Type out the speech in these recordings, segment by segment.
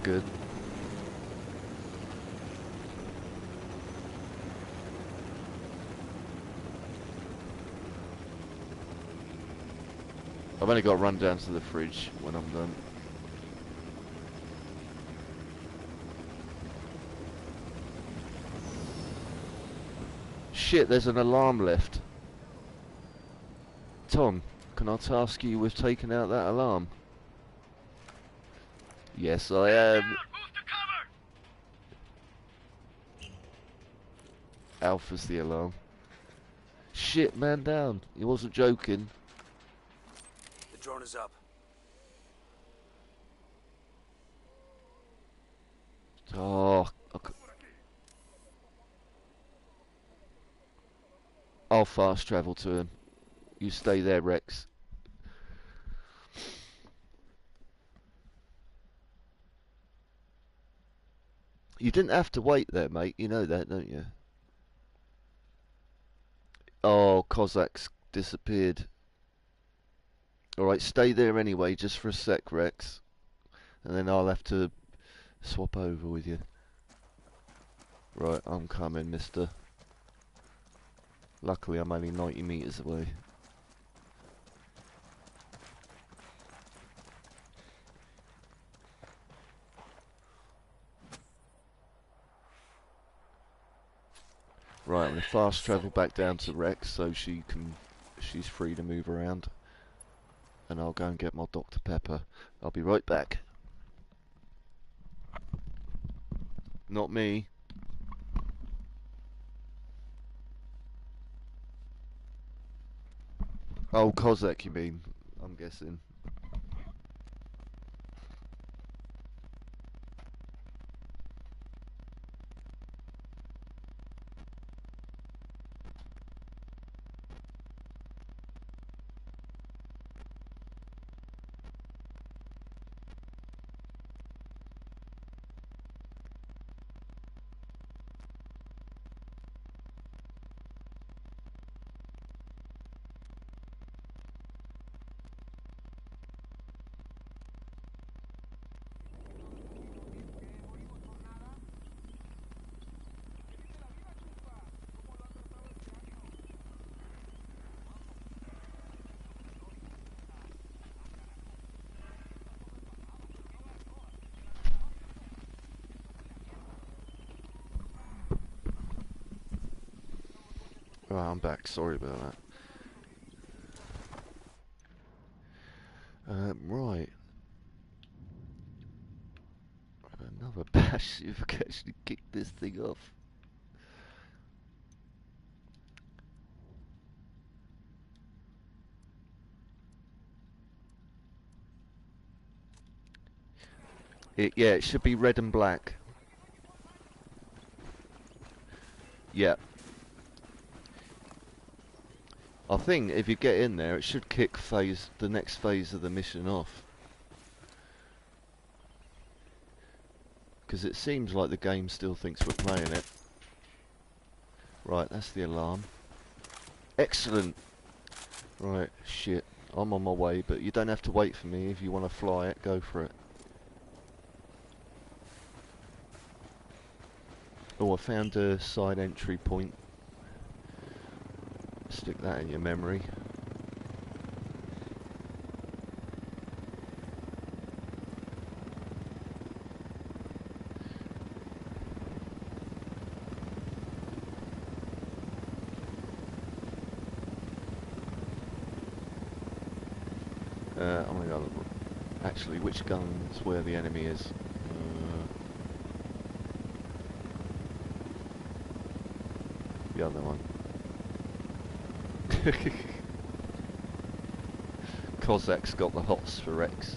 good. I've only got to run down to the fridge when I'm done. Shit, there's an alarm left. Tom, can I task you with taking out that alarm? Yes, I am. Alpha's the alarm. Shit, man down. He wasn't joking. The drone is up. Oh, I'll fast travel to him. You stay there, Rex. You didn't have to wait there, mate. You know that, don't you? Oh, Cossacks disappeared. Alright, stay there anyway, just for a sec, Rex. And then I'll have to swap over with you. Right, I'm coming, mister. Luckily, I'm only 90 meters away. Right, I'm going to fast travel back down to Rex so she's free to move around. And I'll go and get my Dr. Pepper. I'll be right back. Not me. Oh, Cossack you mean, I'm guessing. Right, I'm back. Sorry about that. Right. Another bash. You've actually kicked this thing off. Yeah, it should be red and black. Yeah. I think if you get in there, it should kick the next phase of the mission off. Because it seems like the game still thinks we're playing it. Right, that's the alarm. Excellent! Right, shit. I'm on my way, but you don't have to wait for me. If you want to fly it, go for it. Oh, I found a side entry point. Stick that in your memory. Oh my god. Actually, which gun's where the enemy is? The other one. Cossack's got the hots for Rex.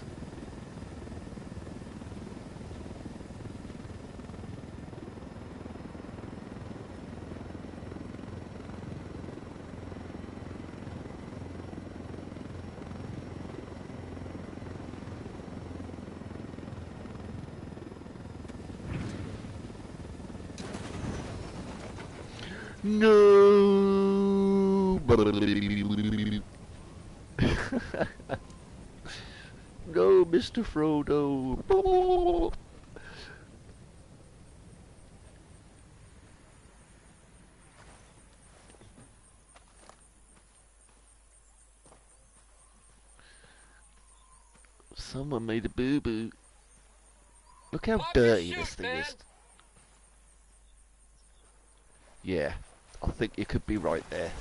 No. No, Mr. Frodo. Someone made a boo-boo. Look how Pop your dirty shit, this thing man. is. Yeah, I think you could be right there.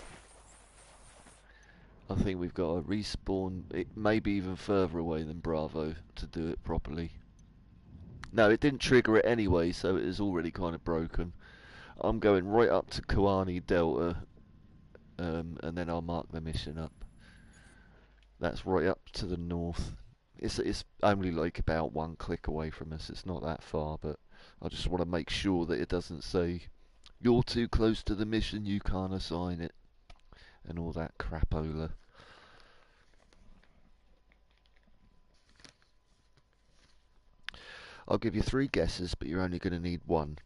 I think we've got to respawn, it maybe even further away than Bravo to do it properly. No, it didn't trigger it anyway, so it is already kind of broken. I'm going right up to Kuani Delta, and then I'll mark the mission up. That's right up to the north. It's only like about 1 click away from us. It's not that far, but I just want to make sure that it doesn't say you're too close to the mission, you can't assign it, and all that crapola. I'll give you 3 guesses, but you're only going to need 1.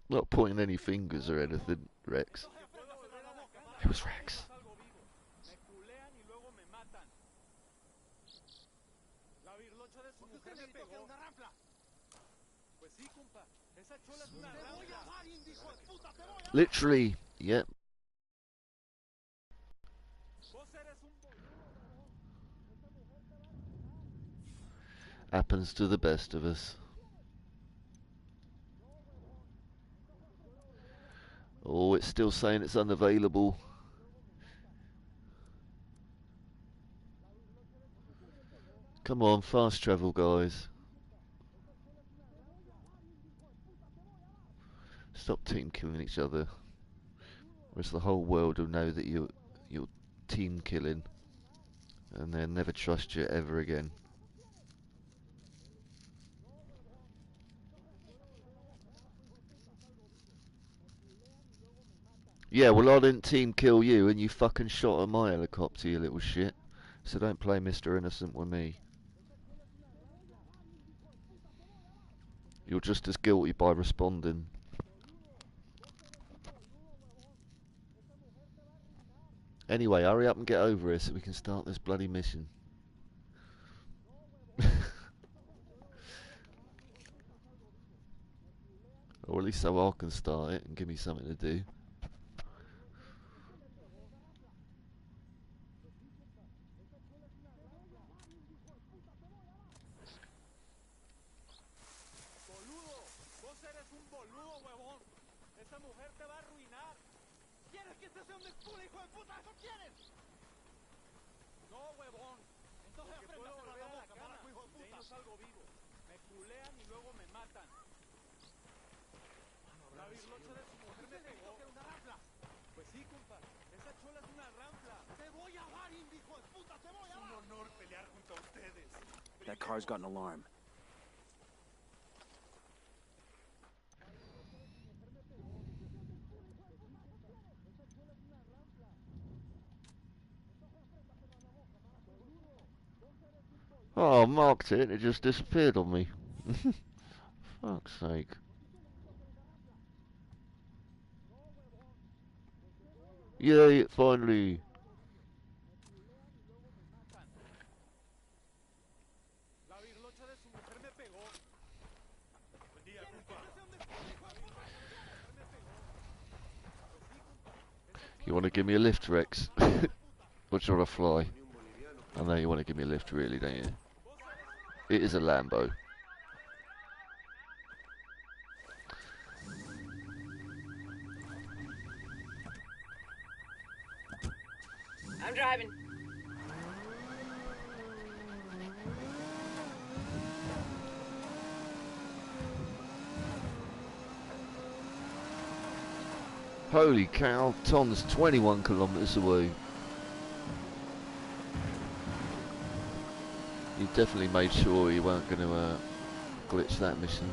Not pointing any fingers or anything, Rex. It was Rex. Literally, yep. Happens to the best of us. Oh, it's still saying it's unavailable. Come on, fast travel, guys. Stop team killing each other. Whereas the whole world will know that you're team killing, and they'll never trust you ever again. Yeah, well, I didn't team kill you, and you fucking shot at my helicopter, you little shit. So don't play Mr. Innocent with me. You're just as guilty by responding. Anyway, hurry up and get over here so we can start this bloody mission. Or at least so I can start it and give me something to do. That car's got an alarm. Oh, I marked it, it just disappeared on me. Fuck's sake. Yay, finally. You want to give me a lift, Rex? Or do you want to fly? I know you want to give me a lift, really, don't you? It is a Lambo. I'm driving. Holy cow, Tom's 21 kilometres away. You definitely made sure you weren't going to glitch that mission.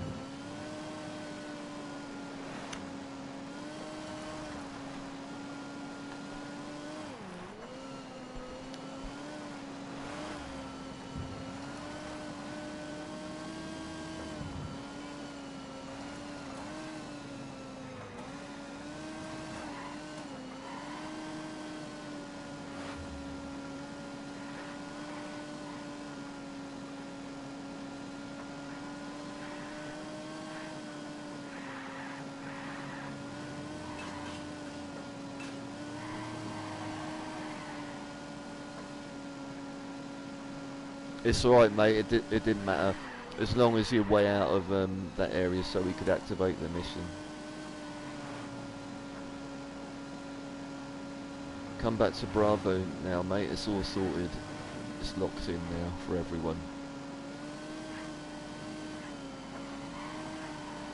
It's alright, mate. It didn't matter. As long as you're way out of that area so we could activate the mission. Come back to Bravo now, mate. It's all sorted. It's locked in now for everyone.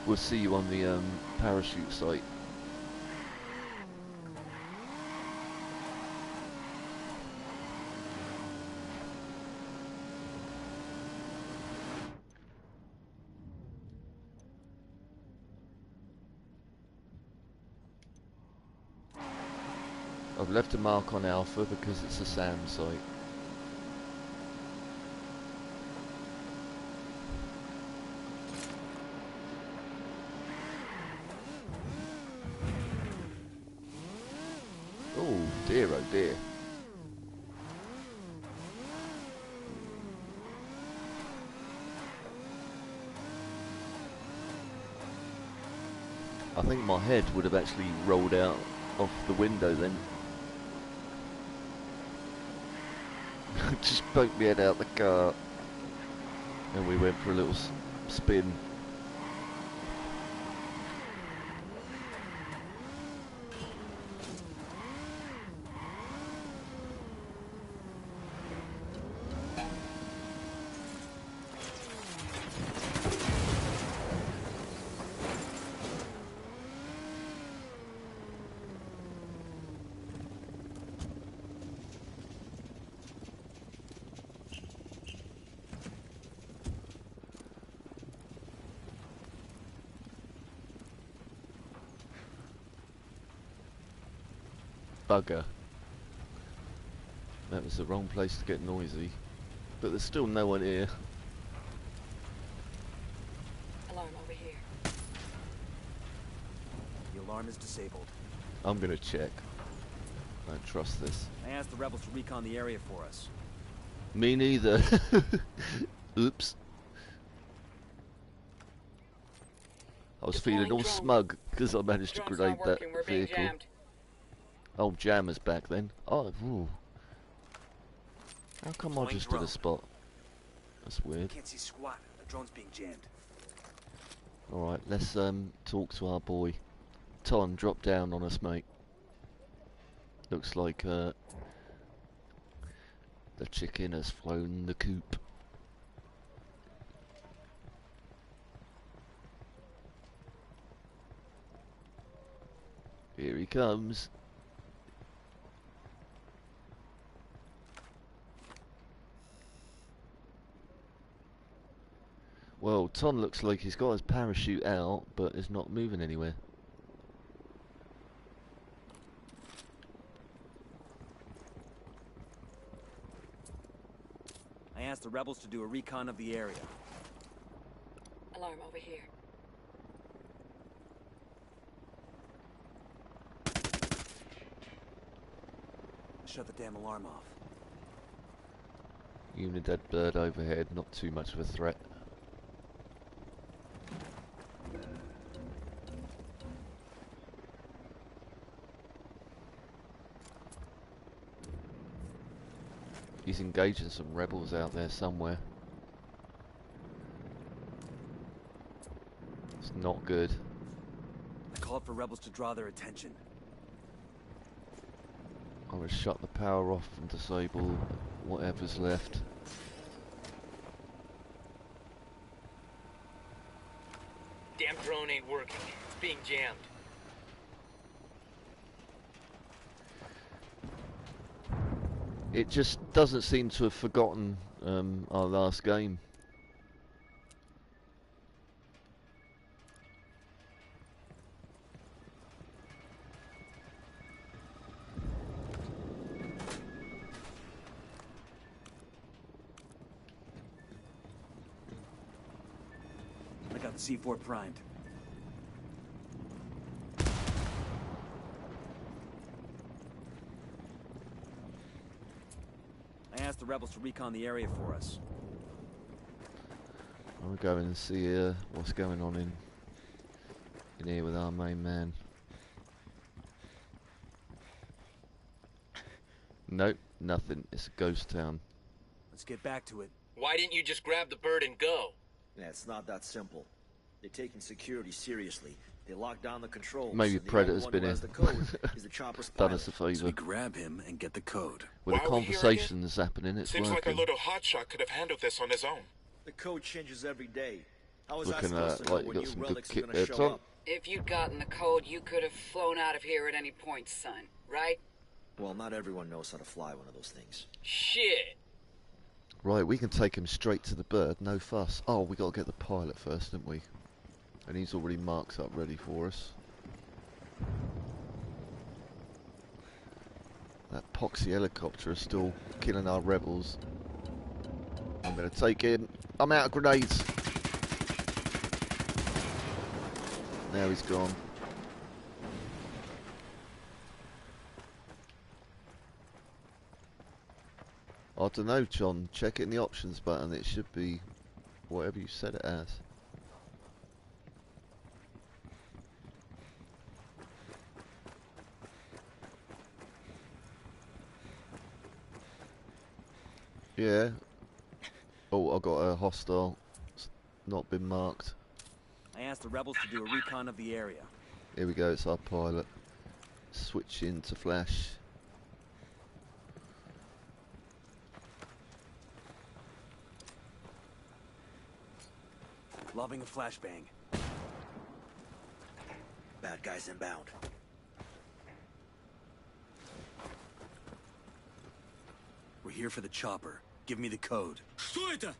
We'll see you on the parachute site. I've left a mark on Alpha because it's a SAM site. Oh dear, oh dear. I think my head would have actually rolled out of the window then. Just poked my head out the car. And we went for a little spin. Bugger. That was the wrong place to get noisy. But there's still no one here. Alarm over here. The alarm is disabled. I'm gonna check. I don't trust this. I asked the rebels to recon the area for us. Me neither. Oops. I was feeling all Deploying drone. smug because I managed to Drone's grenade not that working. We're being vehicle. jammed. Oh, Jammer's back then. Oh, ooh. How come I Deploying just did a drone. spot? That's weird. Can't see squat. The drone's being jammed. Alright, let's talk to our boy. Ton, drop down on us, mate. Looks like the chicken has flown the coop. Here he comes. Well, Ton looks like he's got his parachute out, but is not moving anywhere. I asked the rebels to do a recon of the area. Alarm over here. Shut the damn alarm off. Unidad bird overhead, not too much of a threat. He's engaging some rebels out there somewhere. It's not good. I called for rebels to draw their attention. I'm gonna shut the power off and disable whatever's left. Damn drone ain't working. It's being jammed. It just doesn't seem to have forgotten our last game. I got the C4 primed. I asked the rebels to recon the area for us. I'll go and see what's going on in here with our main man. Nope, nothing. It's a ghost town. Let's get back to it. Why didn't you just grab the bird and go? Yeah, it's not that simple. They're taking security seriously. They lock down the controls. Maybe and the Predator's only been one who in. has the code is the chopper's Done pilot. us a So favour. we grab him and get the code. With the Why are we hearing it? conversations happening, it's Seems like a working. little hotshot could have handled this on his own. The code changes every day. How is Looking, that supposed to know like you when got new some good relics are kit gonna there, show Tom. up? If you'd gotten the code, you could have flown out of here at any point, son. Right? Well, not everyone knows how to fly one of those things. Shit. Right, we can take him straight to the bird, no fuss. Oh, we got to get the pilot first, didn't we? And he's already marked up ready for us. That poxy helicopter is still killing our rebels. I'm going to take him. I'm out of grenades. Now he's gone. I don't know, John. Check it in the options button. It should be whatever you set it as. Yeah. Oh, I got a hostile. It's not been marked. I asked the rebels to do a recon of the area. Here we go. It's our pilot. Switch into flash. Loving a flashbang. Bad guys inbound. We're here for the chopper. Give me the code. Что это?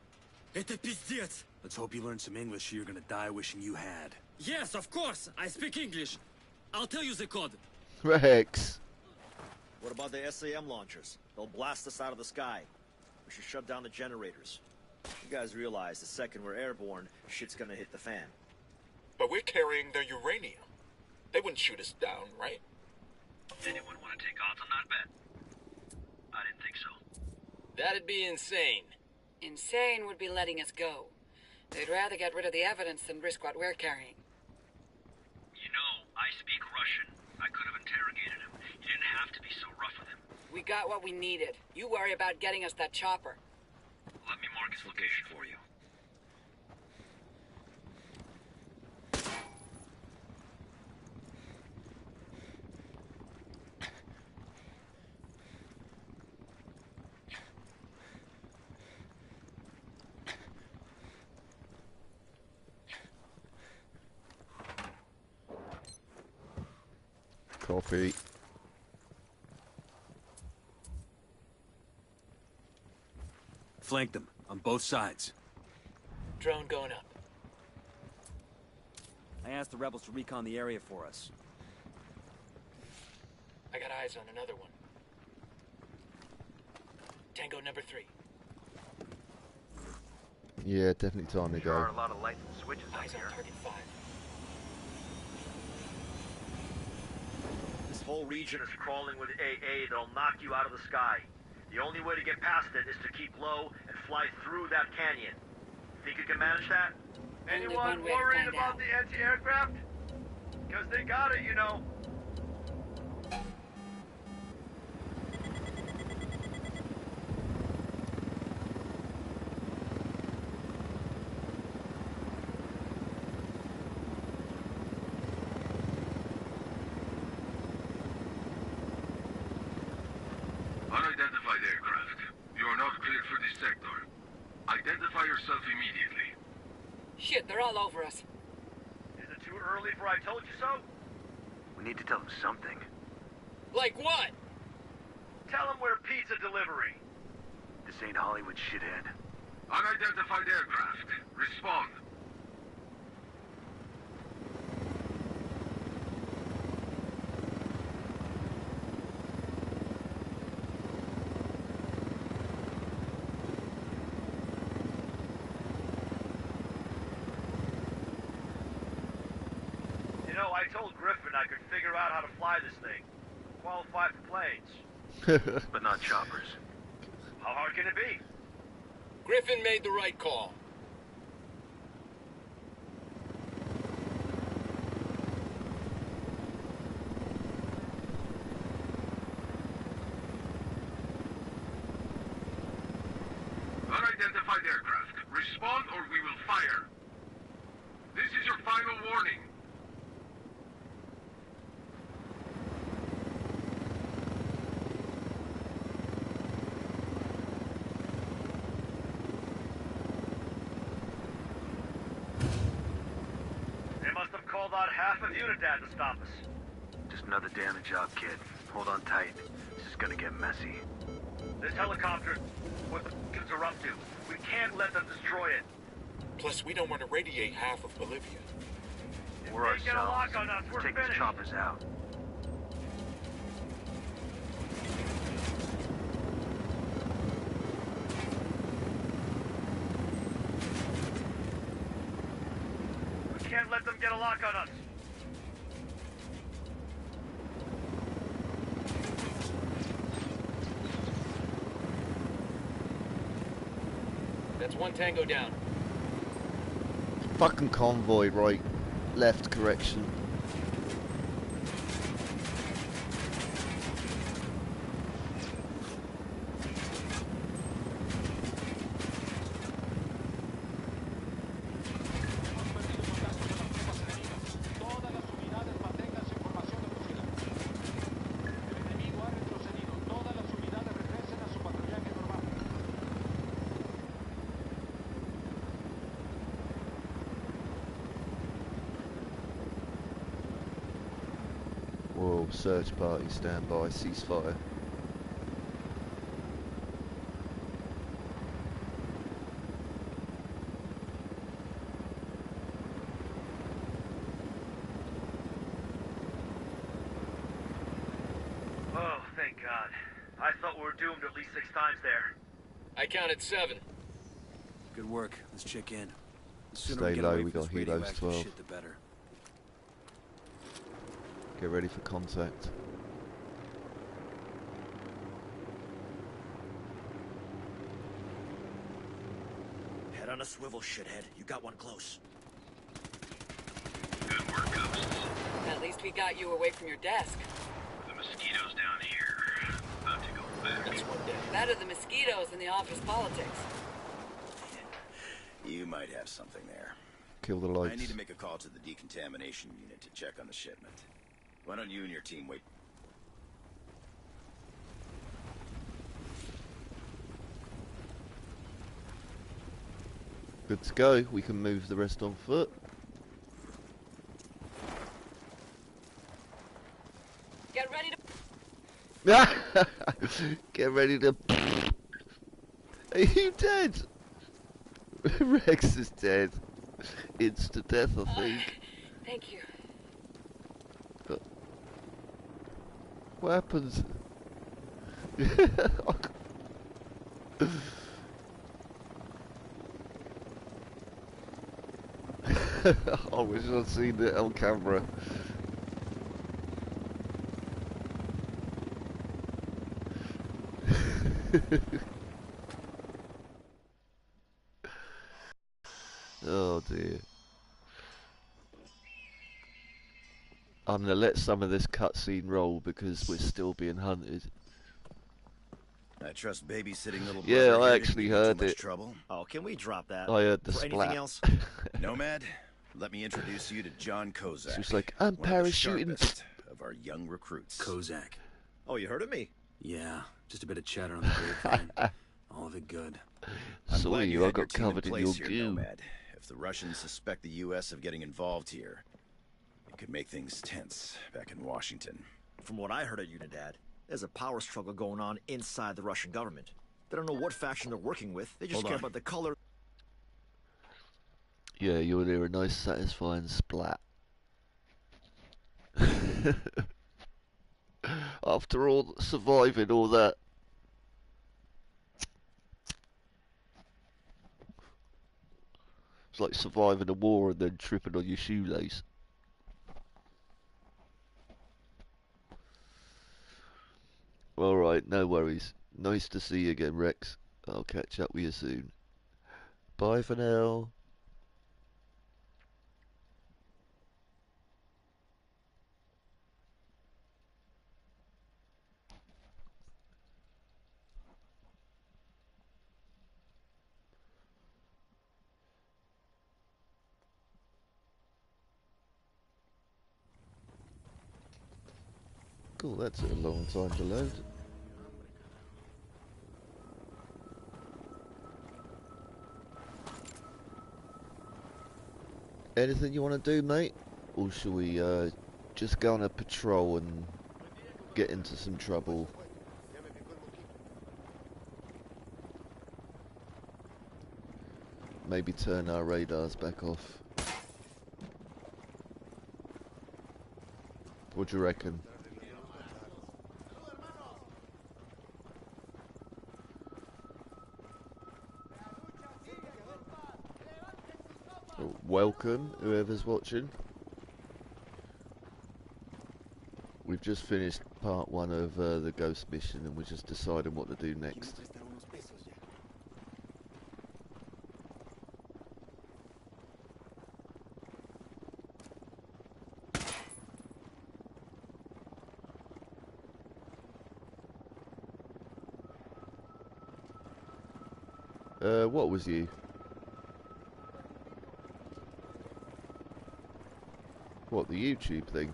Это пиздец. Let's hope you learn some English or you're gonna die wishing you had. Yes, of course. I speak English. I'll tell you the code. Rex. What about the SAM launchers? They'll blast us out of the sky. We should shut down the generators. You guys realize the second we're airborne, shit's gonna hit the fan. But we're carrying their uranium. They wouldn't shoot us down, right? Anyone want to take odds on that bet? I didn't think so. That'd be insane. Insane would be letting us go. They'd rather get rid of the evidence than risk what we're carrying. You know, I speak Russian. I could have interrogated him. You didn't have to be so rough with him. We got what we needed. You worry about getting us that chopper. Let me mark his location for you. Copy. Flank them on both sides. Drone going up. I asked the rebels to recon the area for us. I got eyes on another one. Tango number 3. Yeah, definitely time to There are go. a lot of lights and switches out Eyes on here. target 5. This whole region is crawling with AA that'll knock you out of the sky. The only way to get past it is to keep low and fly through that canyon. Think you can manage that? Only one way to find out. the anti-aircraft? Because they got it, you know. Unidentified aircraft. You are not cleared for this sector. Identify yourself immediately. Shit, they're all over us. Is it too early for I told you so? We need to tell him something. Like what? Tell them we're pizza delivery. This ain't Hollywood, shithead. Unidentified aircraft. Respond. You know, I told Griffin I could figure out how to fly this thing. Qualify for planes. But not choppers. How hard can it be? Griffin made the right call. Unidentified unidentified aircraft. Respond or we will fire. This is your final warning. They must have called out half of Unidad to stop us. Just another damage job, kid. Hold on tight. This is gonna get messy. This helicopter, what the f*** are up to? We can't let them destroy it. Plus, we don't want to radiate half of Bolivia. We're If they get a ourselves. lock on us, we're Take these finished. choppers out. We can't let them get a lock on us. That's one tango down. Fucking convoy, right, left, correction. Whoa, search party, stand by, ceasefire. Oh, thank God. I thought we were doomed at least 6 times there. I counted 7. Good work. Let's check in. The sooner Stay we get low, away we from got this helos radioactive 12. shit, the better. Get ready for contact. Head on a swivel, shithead. You got one close. Good work, Ghosts. At least we got you away from your desk. The mosquitoes down here. About to go back. That's one down. Better the mosquitoes than the office politics. You might have something there. Kill the I lights. need to make a call to the decontamination unit to check on the shipment. Why don't you and your team wait? Good to go. We can move the rest on foot. Get ready to... Get ready to... Are you dead? Rex is dead. Instant death, I think. Thank you. But what happens? I wish I'd seen it on camera. Oh dear. I'm gonna let some of this cutscene roll because we're still being hunted. I trust babysitting little Yeah, brother I here didn't actually give you heard too much it. trouble. Oh, can we drop that? I heard the For splat. anything else? Nomad, let me introduce you to John Kozak. She was like, I'm one of the parachuting. sharpest of our young recruits. Kozak. Oh, you heard of me? Yeah, just a bit of chatter on the grapevine. All of it good. I'm Saw glad you, had I your got team in covered in place your here, goo. Nomad. If the Russians suspect the U.S. of getting involved here, it could make things tense back in Washington. From what I heard at Unidad, there's a power struggle going on inside the Russian government. They don't know what faction they're working with. They just Hold care on. about the color. Yeah, you'll hear a nice satisfying splat. After all, surviving all that. It's like surviving a war and then tripping on your shoelace. Alright, no worries. Nice to see you again, Rex. I'll catch up with you soon. Bye for now. Oh, that took a long time to load. Anything you want to do, mate? Or shall we just go on a patrol and get into some trouble? Maybe turn our radars back off. What do you reckon? Welcome, whoever's watching. We've just finished part 1 of the ghost mission and we're just deciding what to do next. What was you? What, the YouTube thing?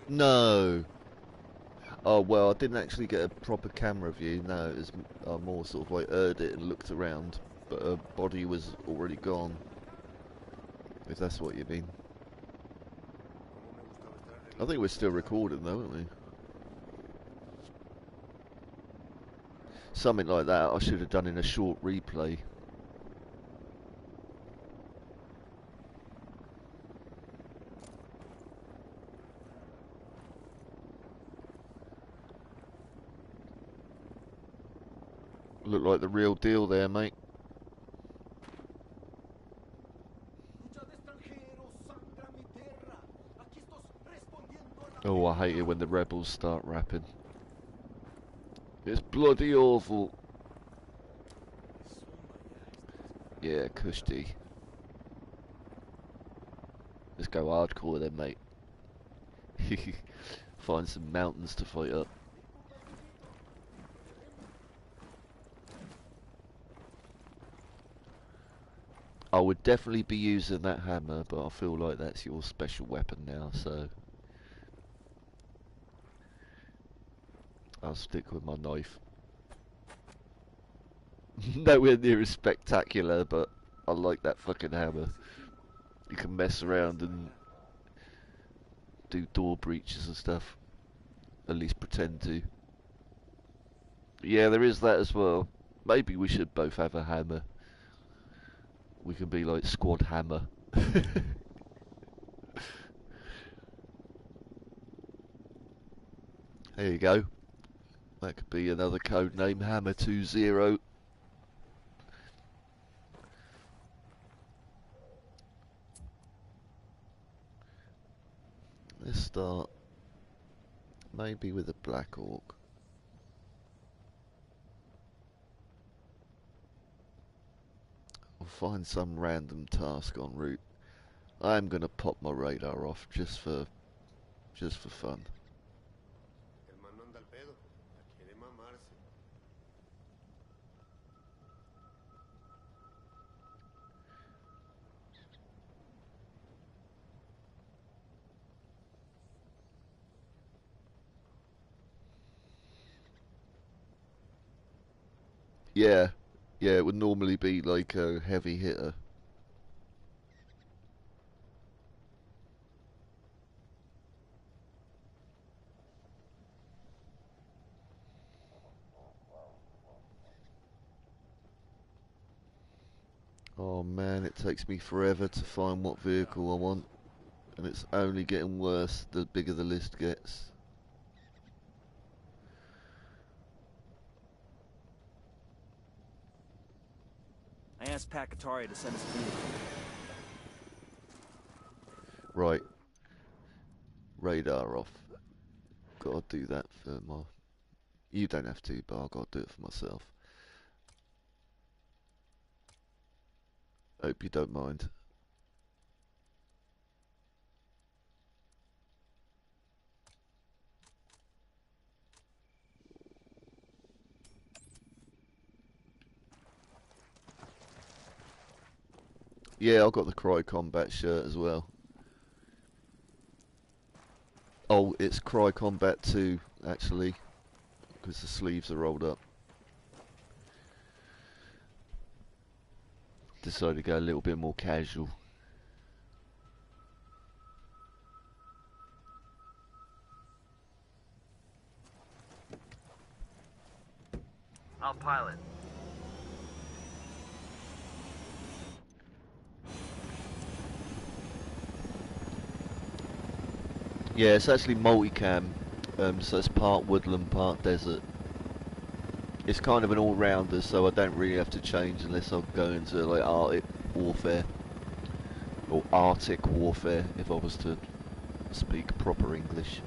No. Oh well, I didn't actually get a proper camera view. No, it was more sort of like heard it and looked around, but her body was already gone. If that's what you mean. I think we're still recording though, aren't we? Something like that I should have done in a short replay. Look like the real deal there, mate. Oh, I hate it when the rebels start rapping. It's bloody awful. Yeah, Kushti. Let's go hardcore then, mate. Find some mountains to fight up. I would definitely be using that hammer, but I feel like that's your special weapon now, so I'll stick with my knife. Nowhere near as spectacular, but I like that fucking hammer. You can mess around and do door breaches and stuff. At least pretend to. Yeah, there is that as well. Maybe we should both have a hammer. We can be like Squad Hammer. There you go. That could be another code name, Hammer 20. Let's start maybe with a Black Hawk. I'll find some random task en route. I'm gonna pop my radar off just for fun. Yeah, yeah, it would normally be like a heavy hitter. Oh man, it takes me forever to find what vehicle I want, and it's only getting worse the bigger the list gets. I asked Pakatari to send us a vehicle. Right. Radar off. Gotta do that for my... You don't have to, but I've got to do it for myself. Hope you don't mind. Yeah, I've got the Cry Combat shirt as well. Oh, it's Cry Combat 2, actually, because the sleeves are rolled up. Decided to go a little bit more casual. I'll pilot. Yeah, it's actually multicam, so it's part woodland, part desert. It's kind of an all-rounder, so I don't really have to change unless I go into like Arctic warfare or Arctic warfare, if I was to speak proper English.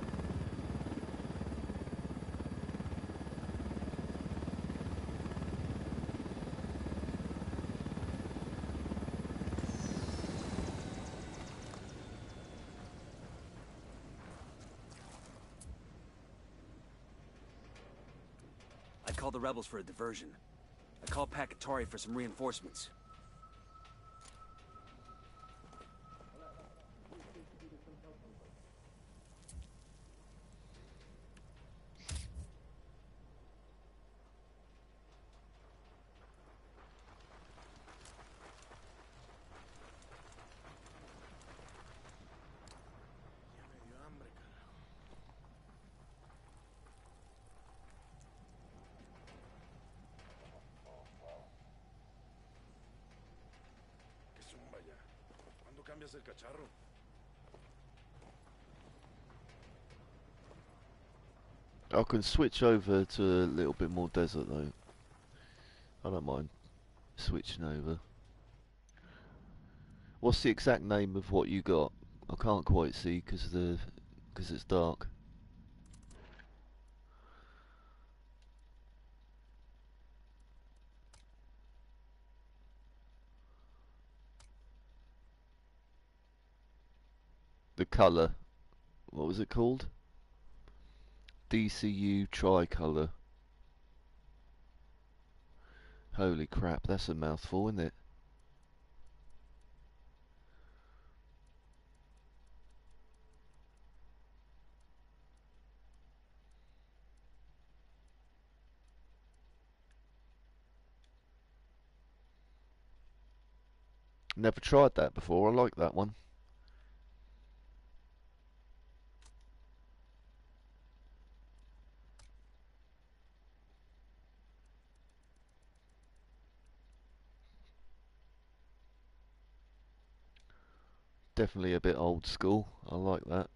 I called the rebels for a diversion. I called Pakatori for some reinforcements. I can switch over to a little bit more desert though. I don't mind switching over. What's the exact name of what you got? I can't quite see because it's dark. The colour. What was it called? DCU tricolour. Holy crap, that's a mouthful, isn't it? Never tried that before. I like that one. Definitely a bit old school. I like that.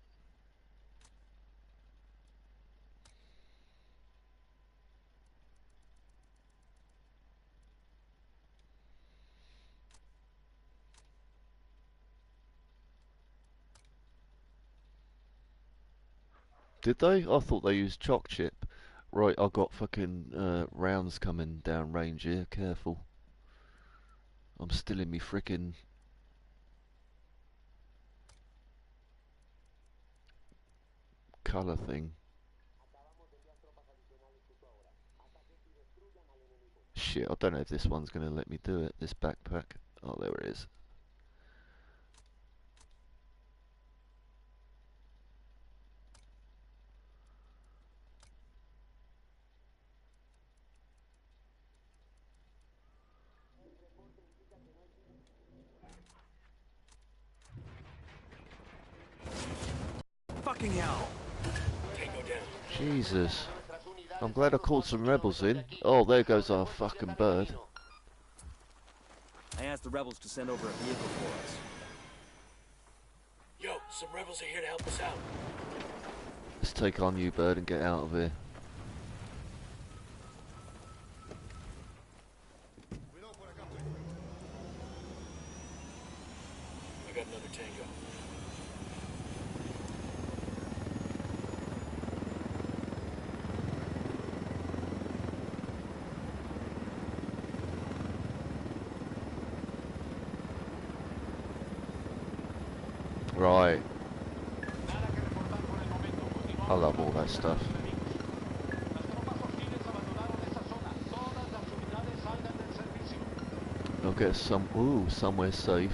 Did they? I thought they used choc chip. Right, I've got fucking rounds coming down range here. Careful. I'm still in me frickin' colour thing. Shit, I don't know if this one's going to let me do it, this backpack. Oh, there it is. Fucking hell! Tango down. Jesus. I'm glad I called some rebels in. Oh, there goes our fucking bird. I asked the rebels to send over a vehicle for us. Yo, some rebels are here to help us out. Let's take on you, bird, and get out of here. I got another tango. Right. I love all that stuff. I'll get somewhere safe.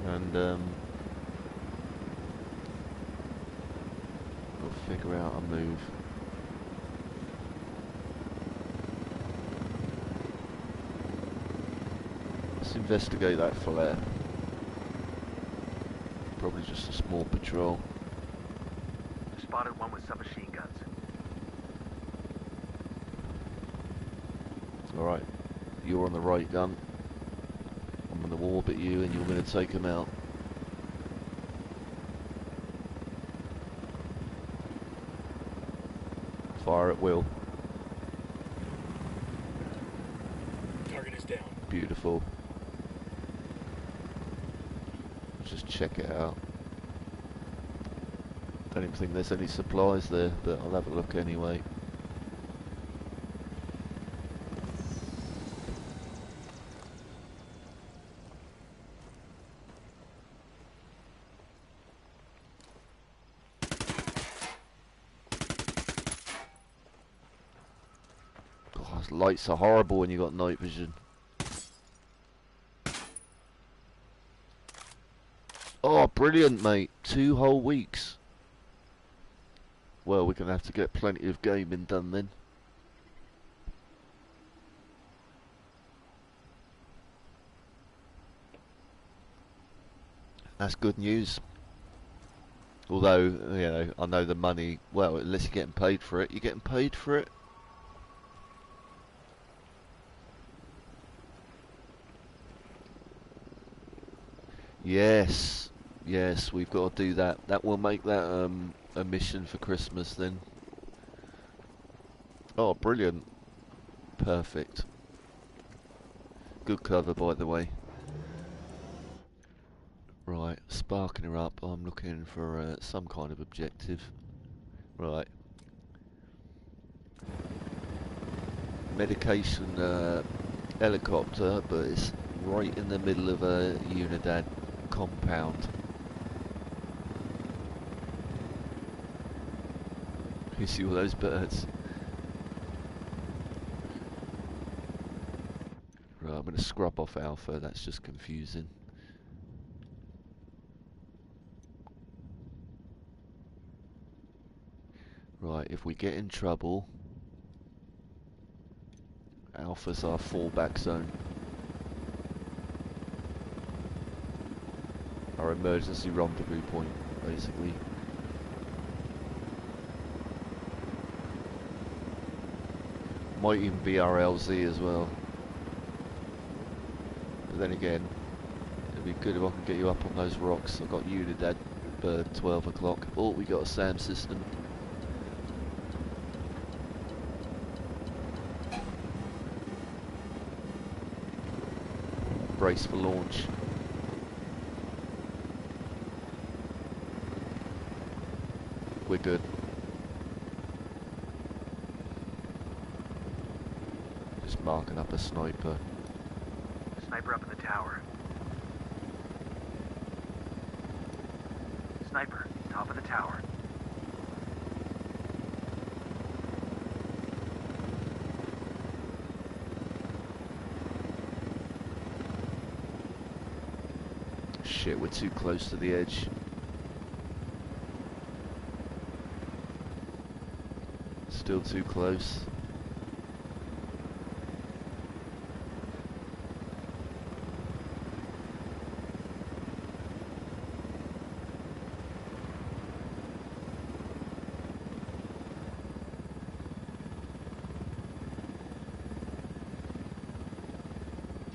And we'll figure out a move. Let's investigate that flare. Probably just a small patrol. Spotted one with submachine guns. Alright, you're on the right gun. I'm going to orbit you and you're going to take him out. Fire at will. Target is down. Beautiful. Just check it out. Don't even think there's any supplies there, but I'll have a look anyway. God, lights are horrible when you got night vision. Oh, brilliant, mate. 2 whole weeks. Well, we're going to have to get plenty of gaming done then. That's good news. Although, you know, I know the money, well, unless you're getting paid for it, you're getting paid for it. Yes, yes, we've got to do that. That will make that a mission for Christmas then. Oh, brilliant. Perfect. Good cover, by the way. Right, sparking her up. I'm looking for some kind of objective. Right. Medication helicopter, but it's right in the middle of a Unidad compound. You see all those birds? Right, I'm going to scrub off Alpha, that's just confusing. Right, if we get in trouble, Alpha's our fallback zone. Our emergency rendezvous point, basically. Might even be our LZ as well. But then again, it'd be good if I can get you up on those rocks. I've got Unidad bird 12 o'clock. Oh, we got a SAM system. Brace for launch. We're good. Just marking up a sniper. Sniper up in the tower. Sniper, top of the tower. Shit, we're too close to the edge. Still too close.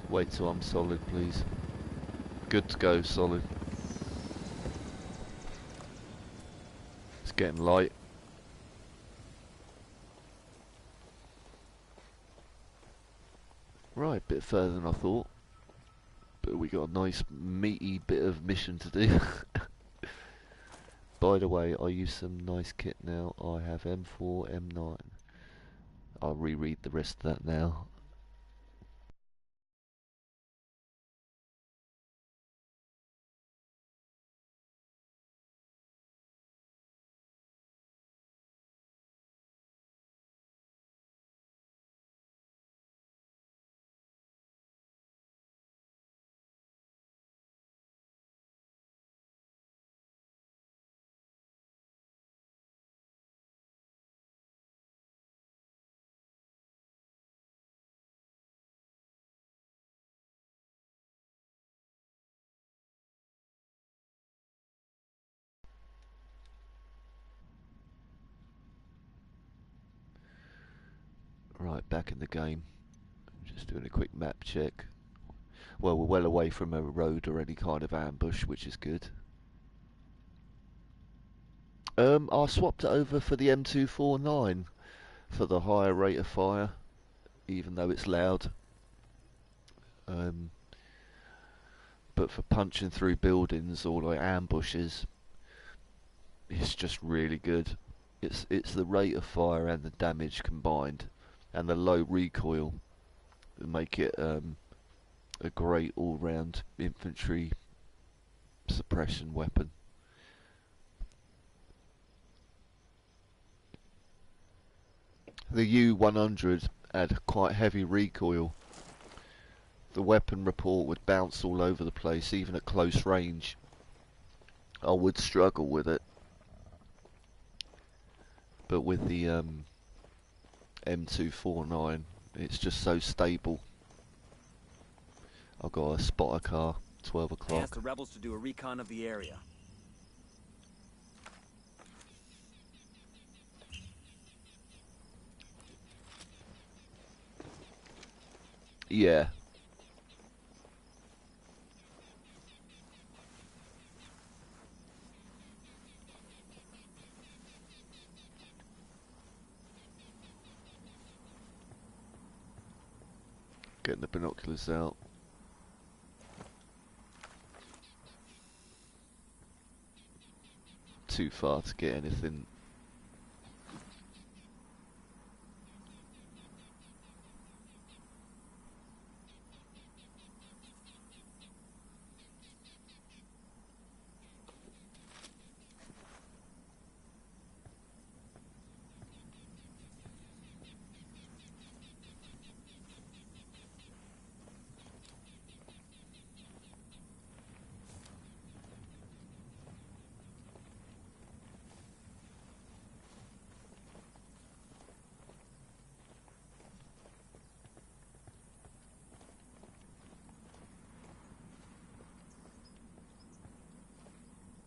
Wait till I'm solid, please. Good to go, solid. It's getting light. Right, a bit further than I thought. But we got a nice meaty bit of mission to do. By the way, I use some nice kit now. I have M4, M9. I'll reread the rest of that now. back in the game. Just doing a quick map check. Well, we're well away from a road or any kind of ambush, which is good. I swapped it over for the M249 for the higher rate of fire, even though it's loud. But for punching through buildings or like ambushes, it's just really good. It's the rate of fire and the damage combined, and the low recoil that make it a great all-round infantry suppression weapon. The U-100 had quite heavy recoil. The weapon report would bounce all over the place, even at close range. I would struggle with it. But with the M249, it's just so stable. I've got a spotter car, 12 They o'clock. asked the rebels to do a recon of the area. Yeah. Getting the binoculars out. Too far to get anything.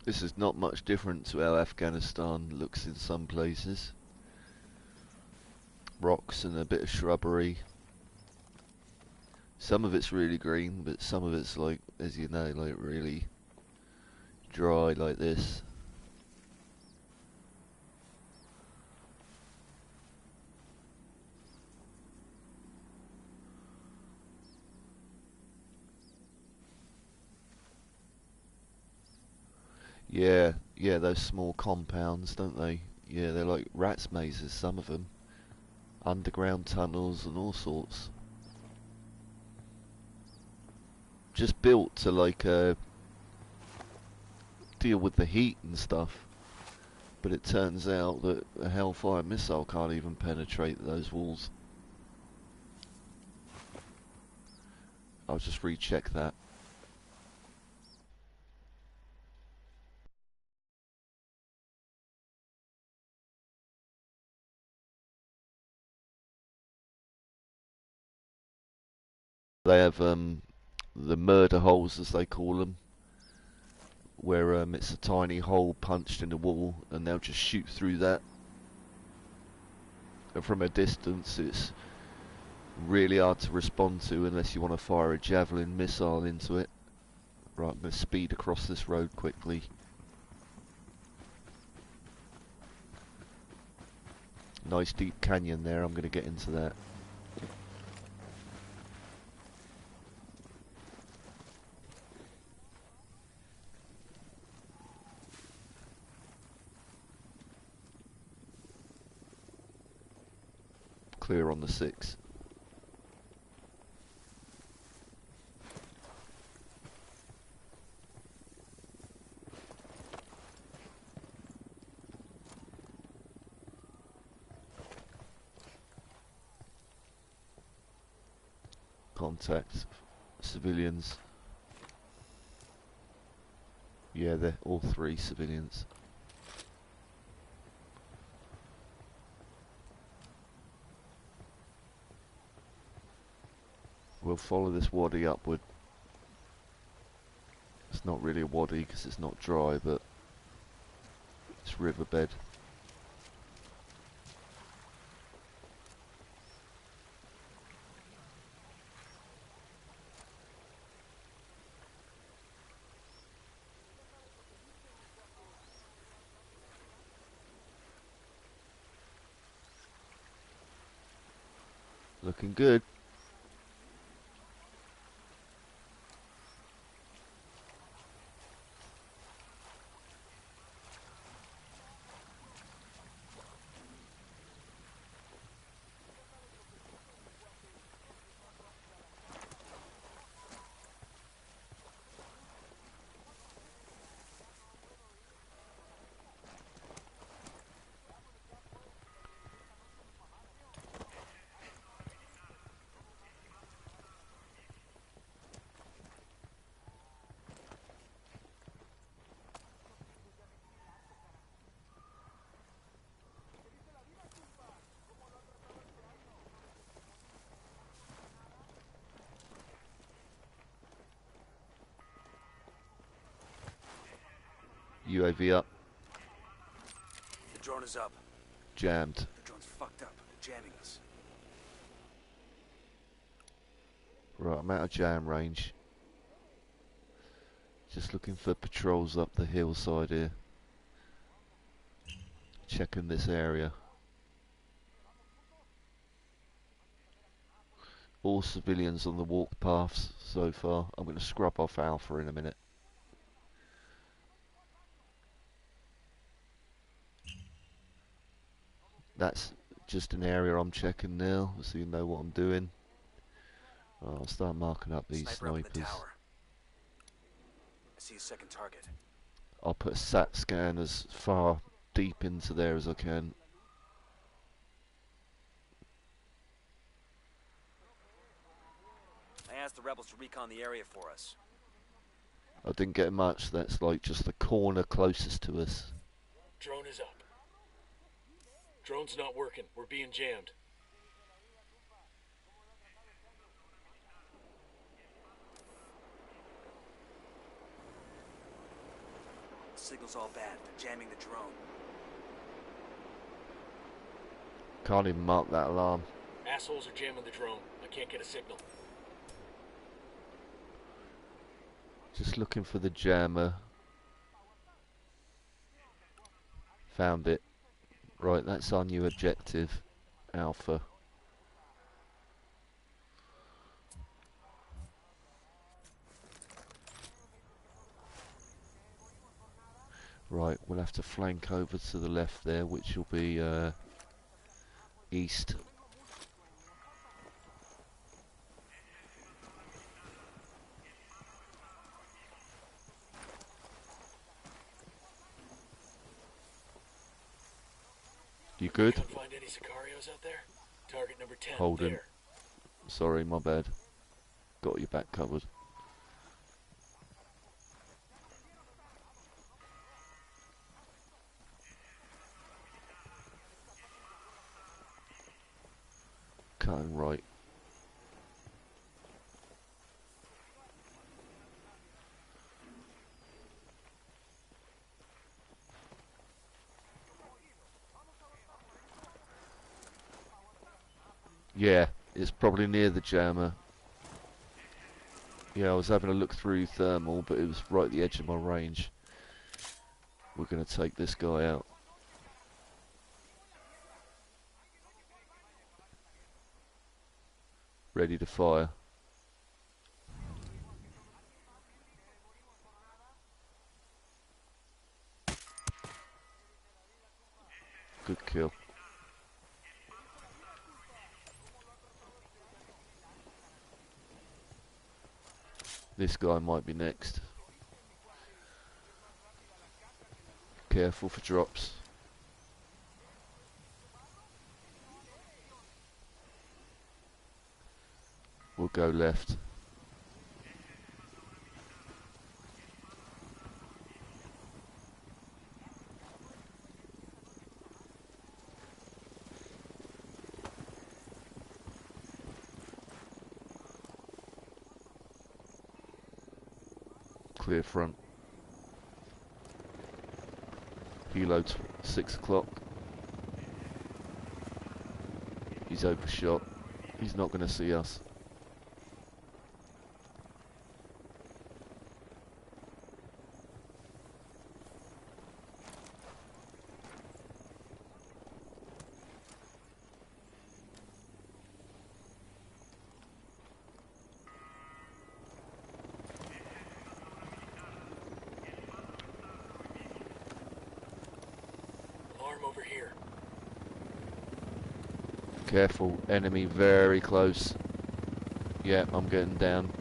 This is not much different to how Afghanistan looks in some places. Rocks and a bit of shrubbery. Some of it's really green, but some of it's like, as you know, like really dry like this. Yeah, yeah, those small compounds, don't they? Yeah, they're like rats' mazes, some of them. Underground tunnels and all sorts. Just built to like deal with the heat and stuff. But it turns out that a Hellfire missile can't even penetrate those walls. I'll just recheck that. They have the murder holes, as they call them, where it's a tiny hole punched in the wall, and they'll just shoot through that. And from a distance, it's really hard to respond to unless you want to fire a javelin missile into it. Right, I'm going to speed across this road quickly. Nice deep canyon there, I'm going to get into that. Clear on the 6. Contact civilians. Yeah, they're all 3 civilians. We'll follow this wadi upward. It's not really a wadi because it's not dry, but it's riverbed. Looking good. UAV up. The drone is up. Jammed. The drone's fucked up. They're jamming us. Right, I'm out of jam range. Just looking for patrols up the hillside here. Checking this area. All civilians on the walk paths so far. I'm going to scrub off Alpha in a minute. That's just an area I'm checking now, so you know what I'm doing. I'll start marking up these Sniper up in the snipers. tower. I see a second target. I'll put a SAT scan as far deep into there as I can. I asked the rebels to recon the area for us. I didn't get much. That's like just the corner closest to us. Drone is up. Drone's not working. We're being jammed. The signal's all bad. They're jamming the drone. Can't even mark that alarm. Assholes are jamming the drone. I can't get a signal. Just looking for the jammer. Found it. Right, that's our new objective, Alpha. Right, we'll have to flank over to the left there, which will be east. You good? Can't find any Sicarios out there. Target number 10 Holding. there. Sorry, my bad. Got your back covered. Cutting right. Yeah, it's probably near the jammer. Yeah, I was having a look through thermal, but it was right at the edge of my range. We're going to take this guy out. Ready to fire. Good kill. This guy might be next. Careful for drops. We'll go left. Clear front. Helo 6 o'clock. He's overshot. He's not going to see us. from over here. Careful, enemy very close. Yeah, I'm getting down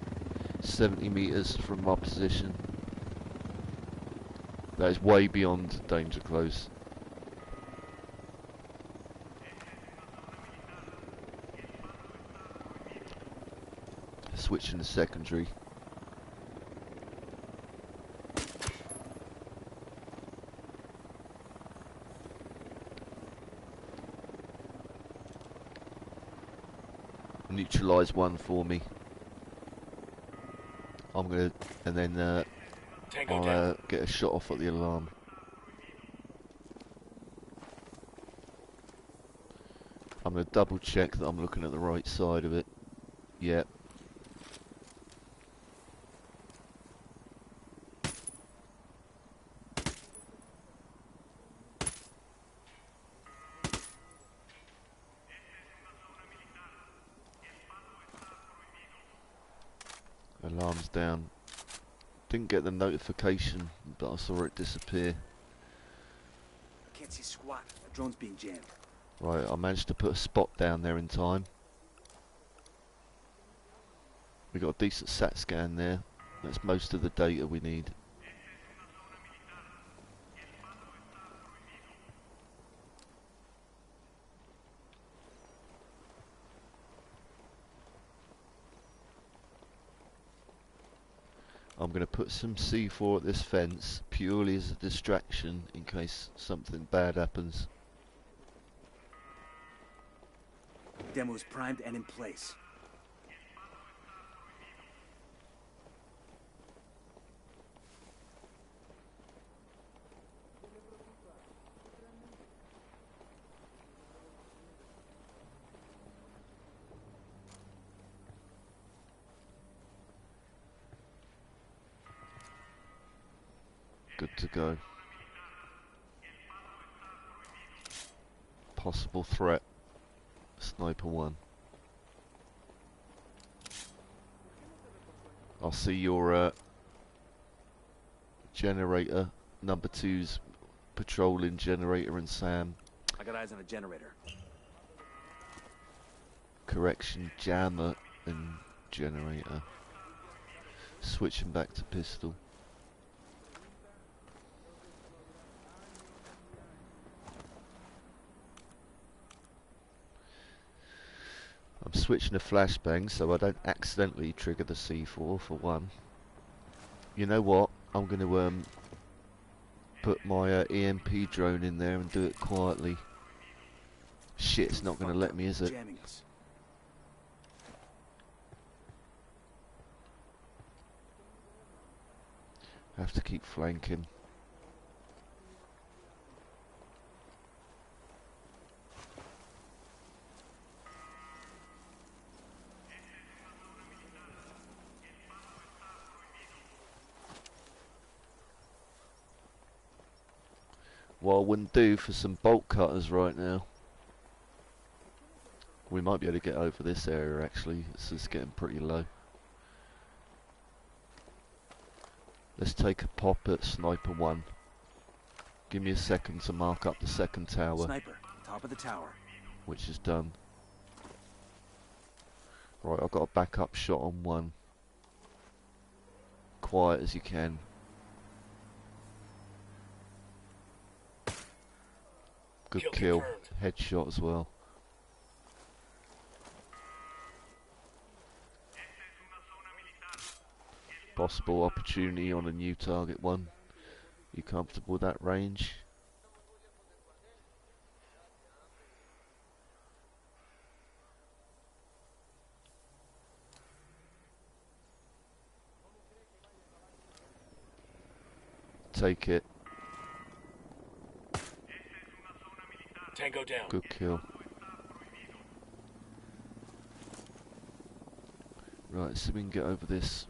70 meters from my position. That is way beyond danger close. Switching to secondary. Neutralize one for me. I'm gonna, and then I'll get a shot off at the alarm. I'm gonna double check that I'm looking at the right side of it. Yep. Alarm's down. Didn't get the notification, but I saw it disappear. Can't see squat. The drone's being jammed. Right, I managed to put a spot down there in time. We got a decent sat scan there. That's most of the data we need. I'm going to put some C4 at this fence purely as a distraction in case something bad happens. Demo's primed and in place. Good to go. Possible threat. Sniper 1. I'll see your generator. Number 2's patrolling generator and Sam. I got eyes on a generator. Correction, jammer and generator. Switching back to pistol. I'm switching to flashbang so I don't accidentally trigger the C4 for one. You know what? I'm going to put my EMP drone in there and do it quietly. Shit, it's not going to let me, is it? I have to keep flanking. What I wouldn't do for some bolt cutters right now. We might be able to get over this area actually. This is getting pretty low. Let's take a pop at Sniper 1. Give me a second to mark up the second tower. Sniper, top of the tower. Which is done. Right, I've got a backup shot on 1. Quiet as you can. Good kill. Headshot as well. Possible opportunity on a new target 1. You comfortable with that range? Take it. Tango down. Good kill. Right, so we can get over this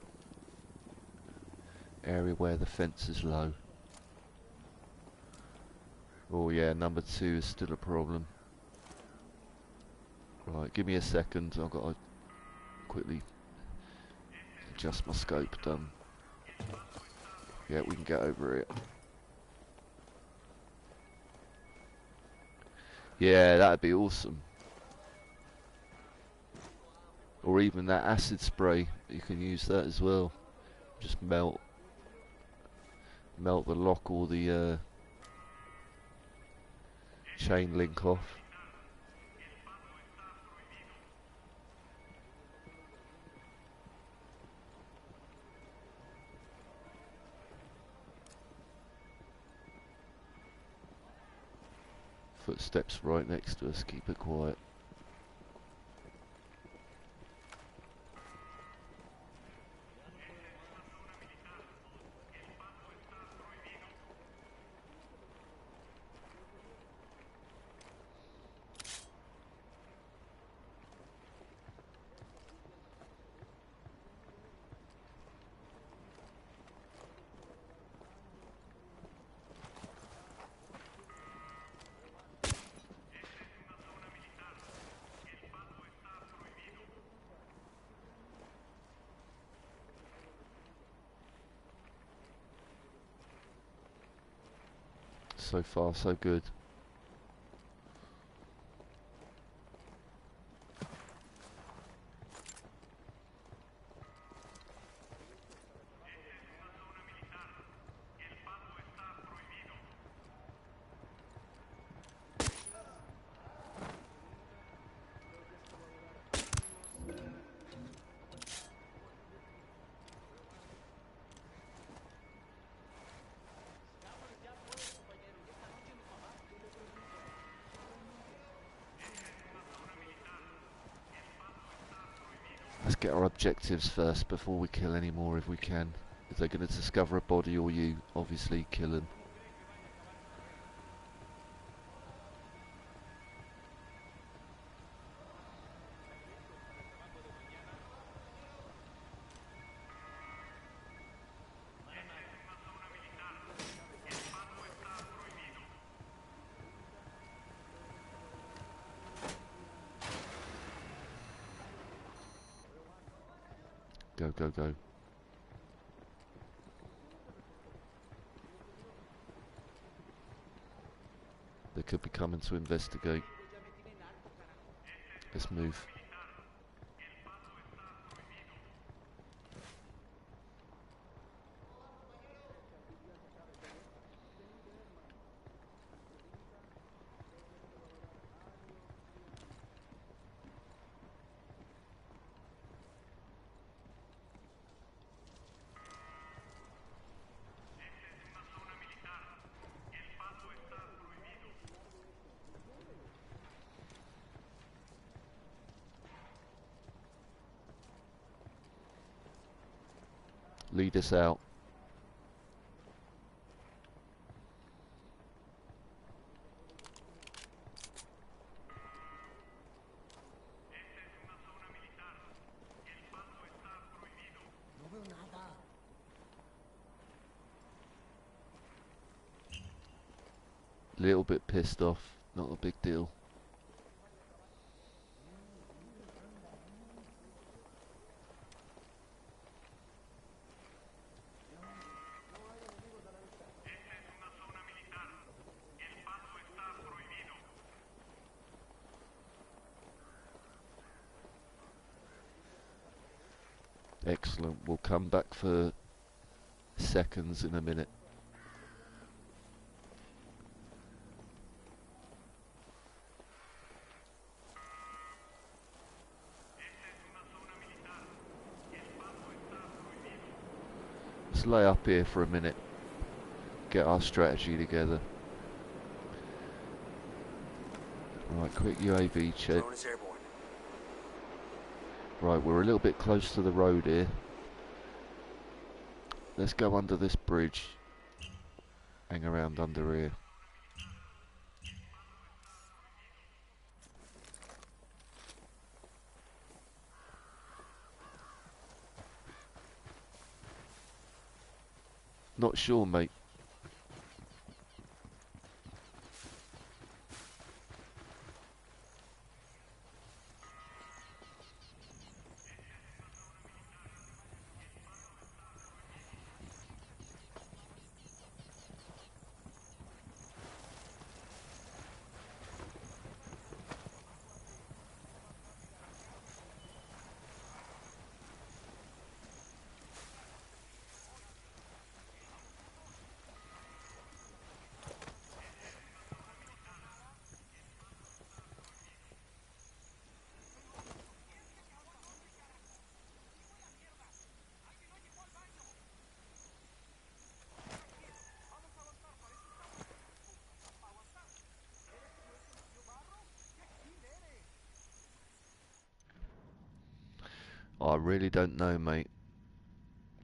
area where the fence is low. Oh yeah, number 2 is still a problem. Right, give me a second. I've got to quickly adjust my scope. Done. Yeah, we can get over it. Yeah, that'd be awesome. Or even that acid spray, you can use that as well. Just melt the lock or the chain link off. Footsteps right next to us, keep it quiet. So far, so good. Let's get our objectives first before we kill any more if we can. If they're going to discover a body or you, obviously kill them. Go, go, go. They could be coming to investigate. Let's move. Lead us out. Little bit pissed off, not a big deal. Excellent, we'll come back for seconds in a minute. Let's lay up here for a minute, get our strategy together. Right, quick UAV check. Drone is airborne. Right, we're a little bit close to the road here. Let's go under this bridge. Hang around under here. Not sure, mate. I really don't know, mate.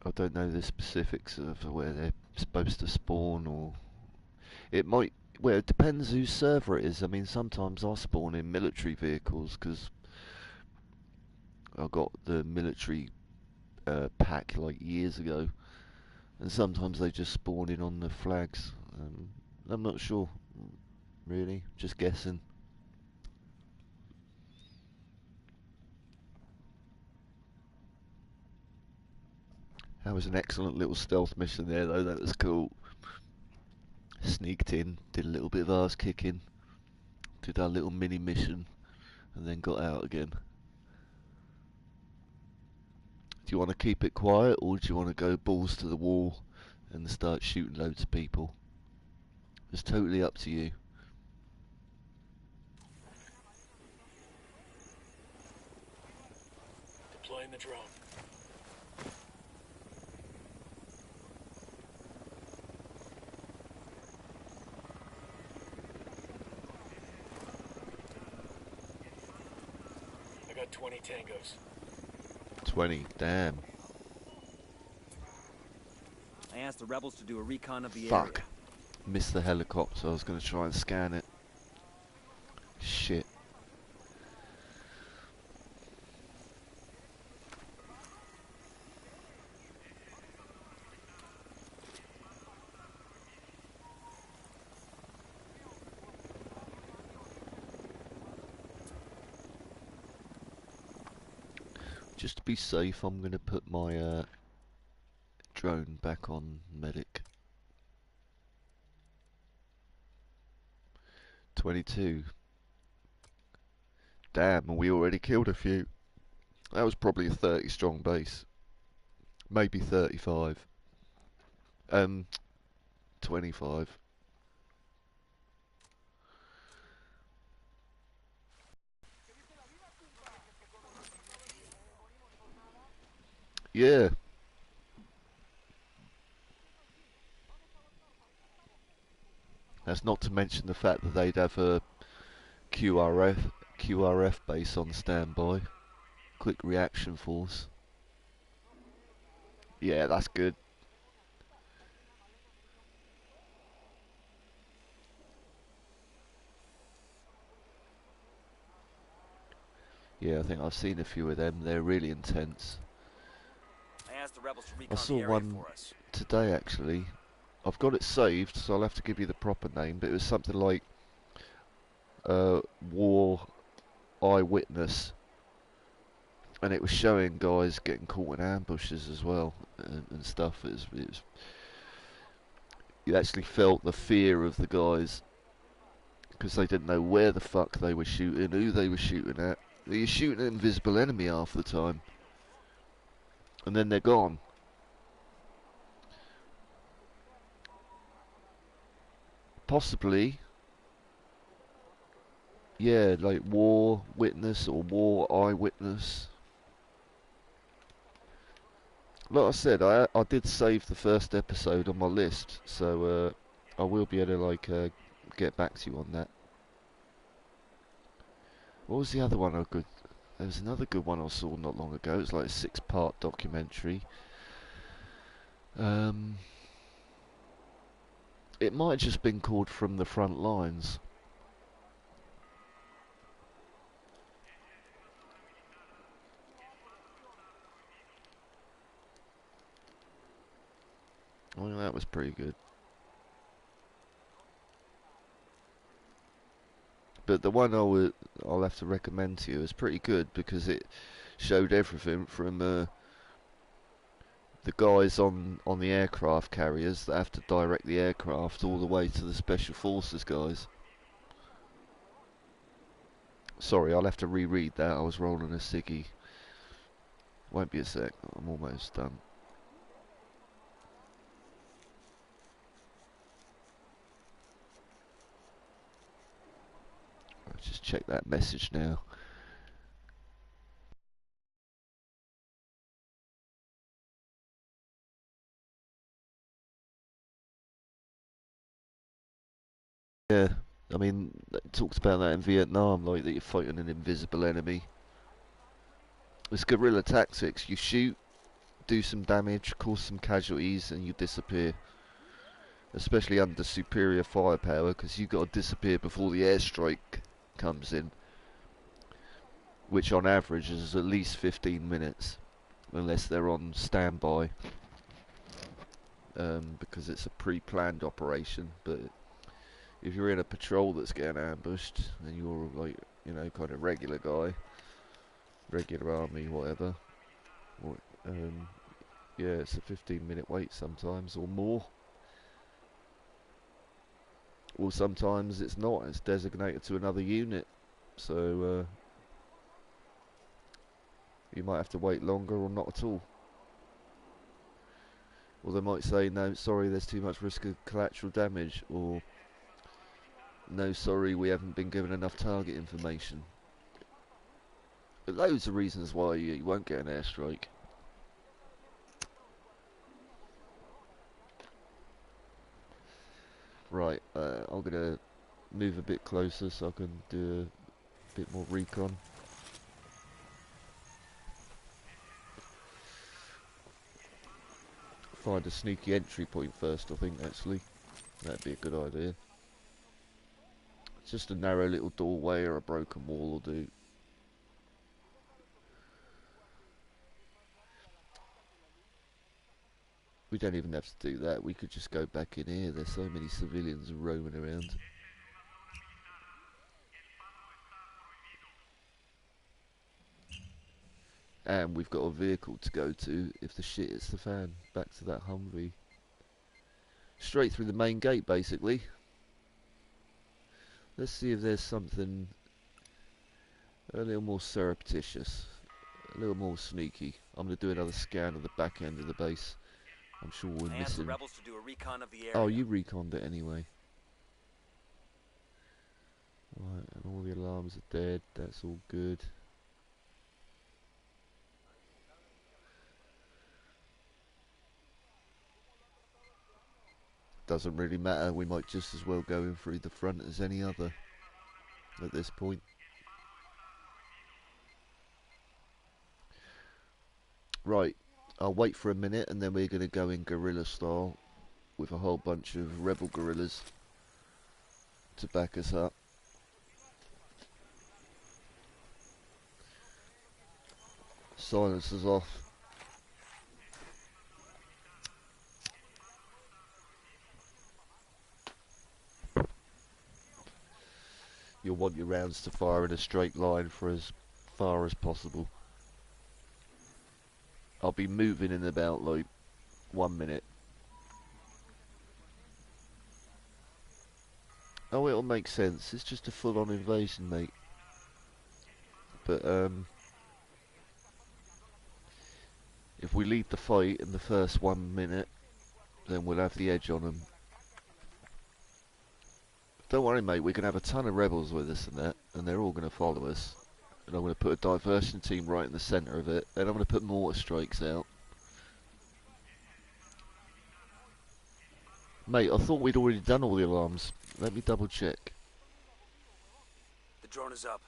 I don't know the specifics of where they're supposed to spawn, or it might. Well, it depends whose server it is. I mean, sometimes I spawn in military vehicles because I got the military pack like years ago, and sometimes they just spawn in on the flags. I'm not sure, really. Just guessing. That was an excellent little stealth mission there, though. That was cool. Sneaked in, did a little bit of arse kicking, did our little mini mission, and then got out again. Do you want to keep it quiet, or do you want to go balls to the wall and start shooting loads of people? It's totally up to you. Deploying the drone. I got 20 tangos. 20, damn. I asked the rebels to do a recon of the Fuck. area. Missed the helicopter. I was going to try and scan it. Shit. Just to be safe, I'm going to put my drone back on medic. 22. Damn, and we already killed a few. That was probably a 30 strong base. Maybe 35. 25. Yeah. That's not to mention the fact that they'd have a QRF base on standby. Quick reaction force. Yeah, that's good. Yeah, I think I've seen a few of them. They're really intense. I asked the rebels to I recon saw the area one for us. today, actually. I've got it saved, so I'll have to give you the proper name, but it was something like War Eyewitness. And it was showing guys getting caught in ambushes as well, and stuff. You actually felt the fear of the guys, because they didn't know where the fuck they were shooting, who they were shooting at. You're shooting at an invisible enemy half the time, and then they're gone. Possibly, yeah, like War Witness or War Eyewitness. Like I said, I did save the first episode on my list, so I will be able to get back to you on that. What was the other one I could? There was another good one I saw not long ago. It was like a 6-part documentary. It might have just been called From the Front Lines. I think that was pretty good. But the one I'll have to recommend to you is pretty good because it showed everything from the guys on the aircraft carriers that have to direct the aircraft all the way to the special forces guys. Sorry, I'll have to reread that. I was rolling a ciggy. Won't be a sec. I'm almost done. I'll just check that message now. Yeah, I mean, it talks about that in Vietnam, like that you're fighting an invisible enemy. It's guerrilla tactics. You shoot, do some damage, cause some casualties, and you disappear. Especially under superior firepower, because you've got to disappear before the airstrike comes in. Which on average is at least 15 minutes. Unless they're on standby. Because it's a pre-planned operation. But if you're in a patrol that's getting ambushed, and you're like, you know, kind of regular guy, regular army, whatever, or, yeah, it's a 15-minute wait sometimes, or more. Or sometimes it's not, it's designated to another unit. So, you might have to wait longer or not at all. Or they might say, no, sorry, there's too much risk of collateral damage, or no, sorry, we haven't been given enough target information. But loads of reasons why you won't get an airstrike. Right, I'm going to move a bit closer so I can do a bit more recon. Find a sneaky entry point first, I think, actually. That'd be a good idea. Just a narrow little doorway or a broken wall will do. We don't even have to do that. We could just go back in here. There's so many civilians roaming around. And we've got a vehicle to go to if the shit hits the fan. Back to that Humvee. Straight through the main gate, basically. Let's see if there's something a little more surreptitious. A little more sneaky. I'm going to do another scan of the back end of the base. I'm sure we're I asked the missing... rebels to do a recon of the area. Oh, you reconned it anyway. Right, and all the alarms are dead. That's all good. Doesn't really matter. We might just as well go in through the front as any other at this point. Right, I'll wait for a minute and then we're going to go in guerrilla style with a whole bunch of rebel guerrillas to back us up. Silencers off. You'll want your rounds to fire in a straight line for as far as possible. I'll be moving in about like 1 minute. Oh, it'll make sense. It's just a full-on invasion, mate. But if we lead the fight in the first 1 minute, then we'll have the edge on them. Don't worry, mate, we're going to have a ton of rebels with us and that, and they're all going to follow us. And I'm going to put a diversion team right in the centre of it, and I'm going to put mortar strikes out. Mate, I thought we'd already done all the alarms. Let me double check. The drone is up.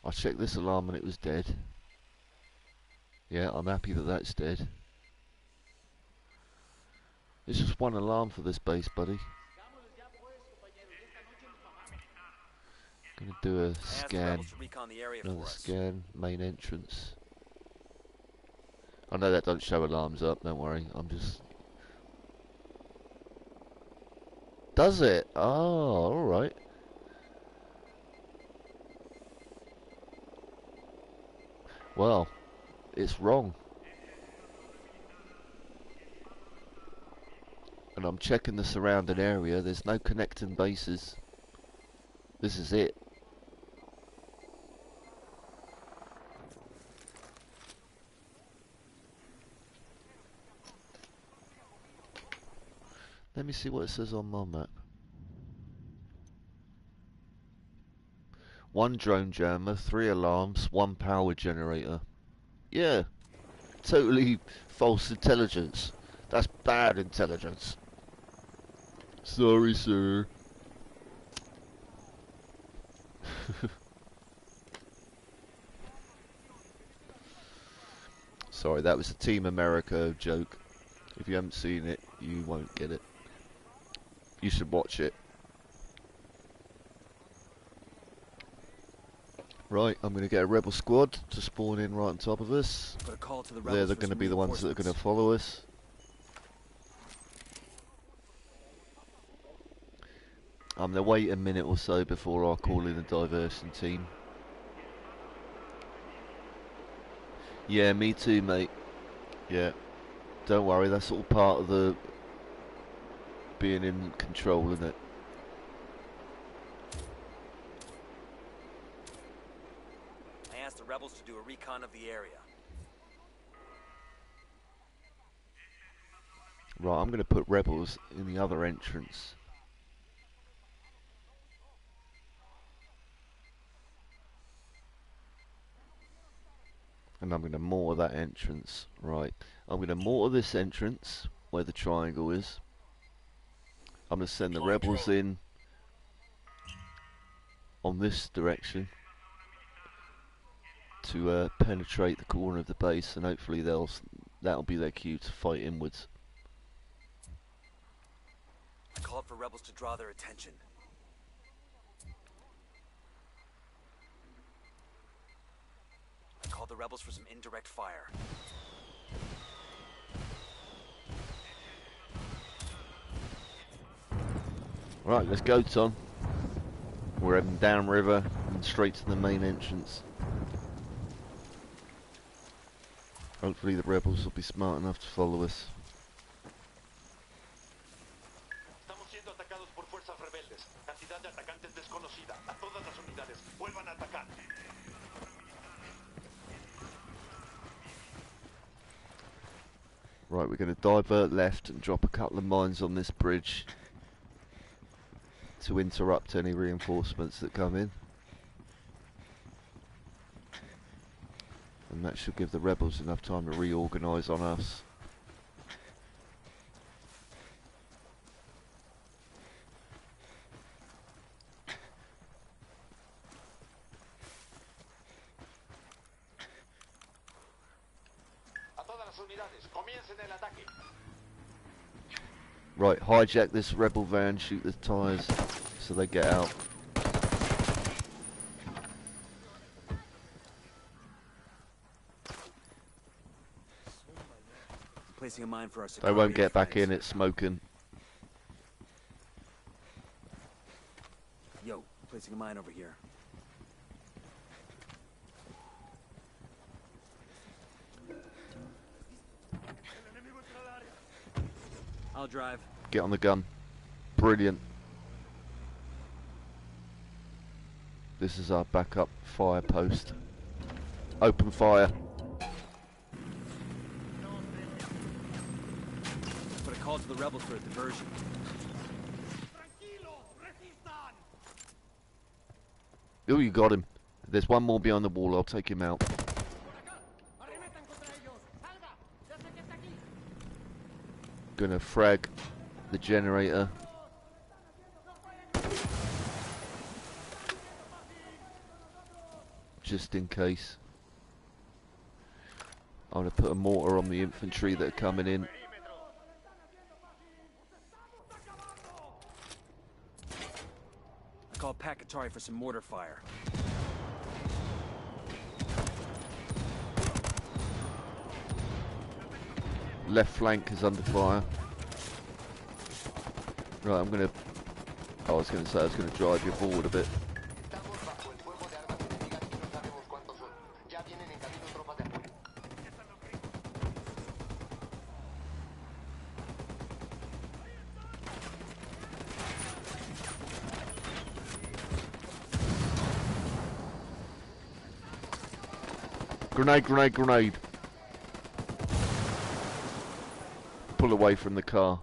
I checked this alarm and it was dead. Yeah, I'm happy that that's dead. It's just one alarm for this base, buddy. Gonna do a scan. Another scan, main entrance. I know that don't show alarms up, don't worry. I'm just... Does it? Oh, alright. Well, it's wrong. And I'm checking the surrounding area. There's no connecting bases. This is it. Let me see what it says on my map. 1 drone jammer, 3 alarms, 1 power generator. Yeah, totally false intelligence. That's bad intelligence. Sorry, sir. Sorry, that was a Team America joke. If you haven't seen it, you won't get it. You should watch it. Right, I'm going to get a rebel squad to spawn in right on top of us. Put a call to the They're rebels for going to some be the ones that are going to reinforcements. follow us. I'm going to wait a minute or so before I call in a diversion team. Yeah, me too, mate. Yeah. Don't worry, that's all part of the being in control, isn't it? I asked the rebels to do a recon of the area. Right, I'm going to put rebels in the other entrance. And I'm going to mortar that entrance. Right, I'm going to mortar this entrance where the triangle is. I'm going to send the rebels in on this direction to penetrate the corner of the base, and hopefully that'll be their cue to fight inwards. I called for rebels to draw their attention. I called the rebels for some indirect fire. Right, let's go, Tom. We're heading downriver and straight to the main entrance. Hopefully the rebels will be smart enough to follow us. Estamos siendo atacados por fuerzas rebeldes. Cantidad de atacantes desconocida. A todas las unidades, vuelvan a atacar. Right, we're going to divert left and drop a couple of mines on this bridge to interrupt any reinforcements that come in. And that should give the rebels enough time to reorganise on us. A todas las unidades, comiencen el ataque. Right, hijack this rebel van, shoot the tyres so they get out. Placing a mine for our They won't get back friends. in, it's smoking. Yo, placing a mine over here. I'll drive. Get on the gun. Brilliant. This is our backup fire post. Open fire. Put a call to the rebels for a diversion. Oh, you got him. There's one more behind the wall, I'll take him out. Gonna frag the generator. Just in case. I'm gonna put a mortar on the infantry that are coming in. I called Pakatari for some mortar fire. Left flank is under fire. Right, I'm gonna... I was gonna say I was gonna drive you forward a bit. Grenade, grenade, grenade. Pull away from the car.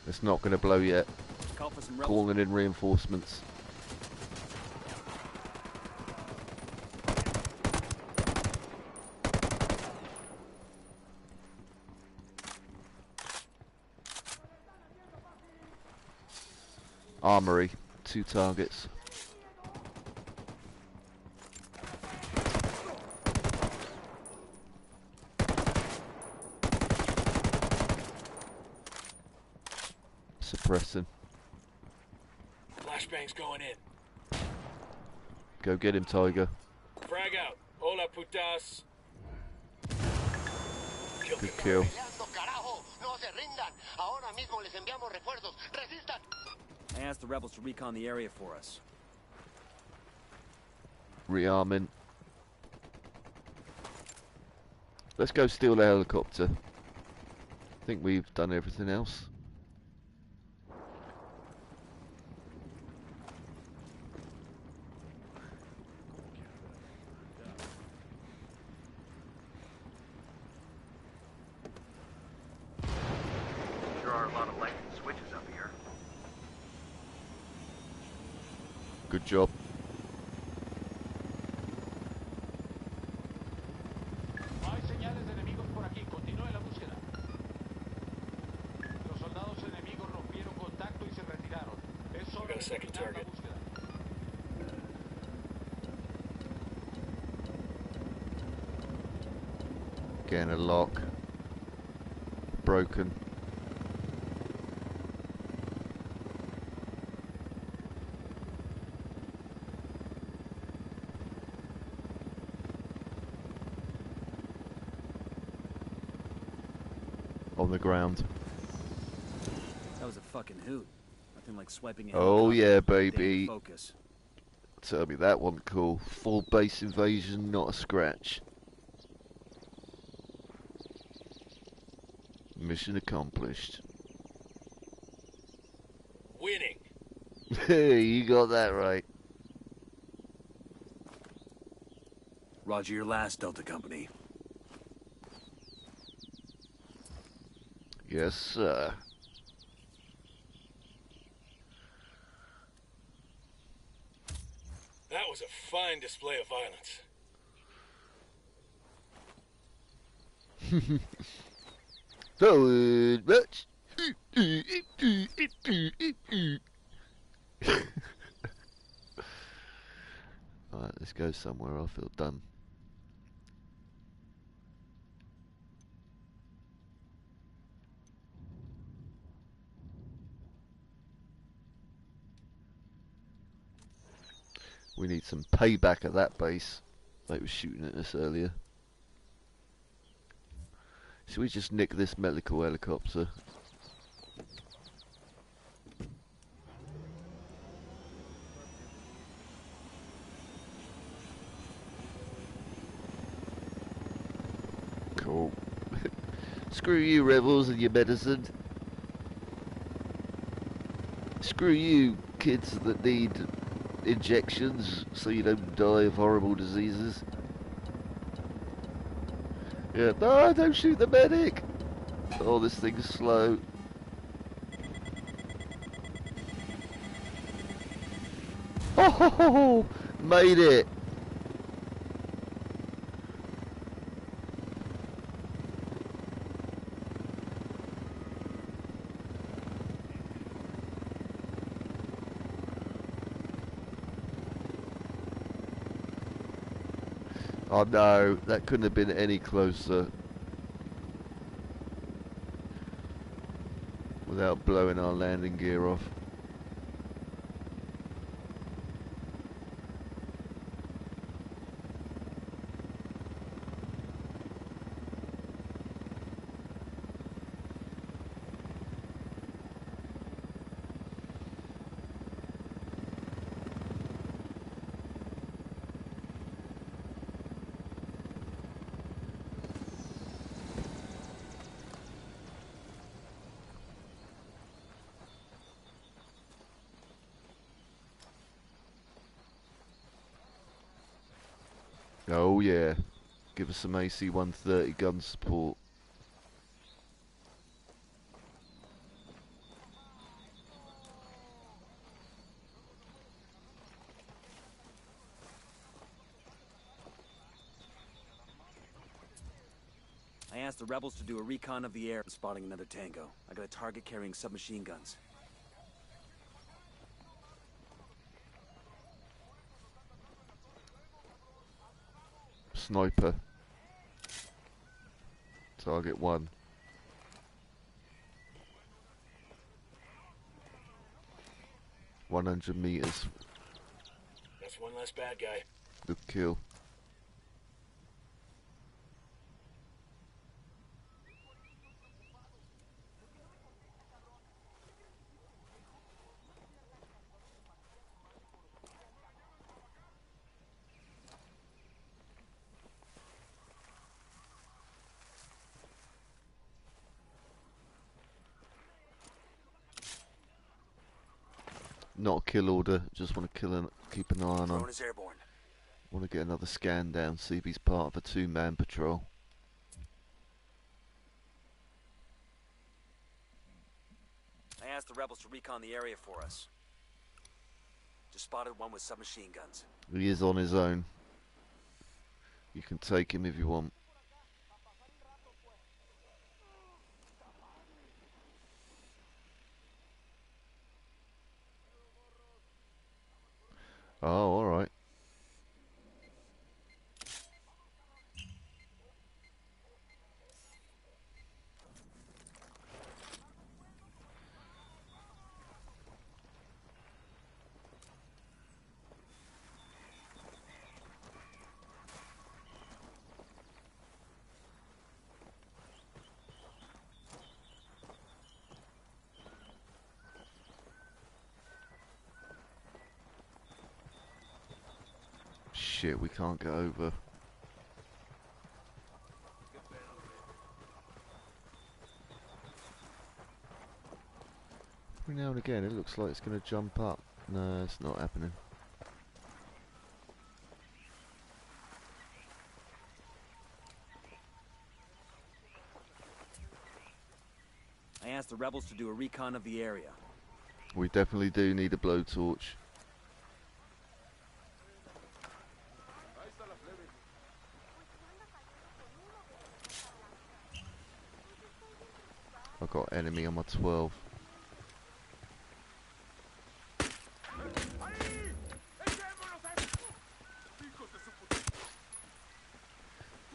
It's not going to blow yet. Call for some rebels. Calling in reinforcements. Armory, 2 targets. Suppressing. Flashbang's going in. Go get him, Tiger. Frag out. Hola, putas. Good kill. I asked the rebels to recon the area for us. Rearming. Let's go steal the helicopter. I think we've done everything else. Sure are a lot of lights and switches up here. Good job. We got a second target. Getting a lock. Broken. On the ground. That was a fucking hoot. Nothing like swiping a Oh yeah, helicopter. baby. Focus. Tell me that wasn't cool. Full base invasion, not a scratch. Mission accomplished. Winning. Hey, you got that right. Roger your last, Delta Company. Yes, sir. That was a fine display of violence. Forward march. Alright, let's go somewhere. I feel done. We need some payback at that base. They were shooting at us earlier. Should we just nick this medical helicopter? Cool. Screw you, rebels, and your medicine. Screw you, kids that need injections so you don't die of horrible diseases. Yeah, no, don't shoot the medic! Oh, this thing's slow. Oh, made it! Oh no, that couldn't have been any closer. Without blowing our landing gear off. Oh yeah, give us some AC-130 gun support. I asked the rebels to do a recon of the air, spotting another tango. I got a target carrying submachine guns. Sniper. Target 1. $100 meters. That's one less bad guy. Good kill. Not a kill order, just want to kill and keep an eye on him. Drone is airborne. Want to get another scan down, see if he's part of a 2-man patrol. I asked the rebels to recon the area for us. Just spotted one with submachine guns. He is on his own. You can take him if you want. Oh, alright. Shit, we can't get over. Every now and again it looks like it's going to jump up. No, it's not happening. I asked the rebels to do a recon of the area. We definitely do need a blowtorch. I've got enemy on my 12.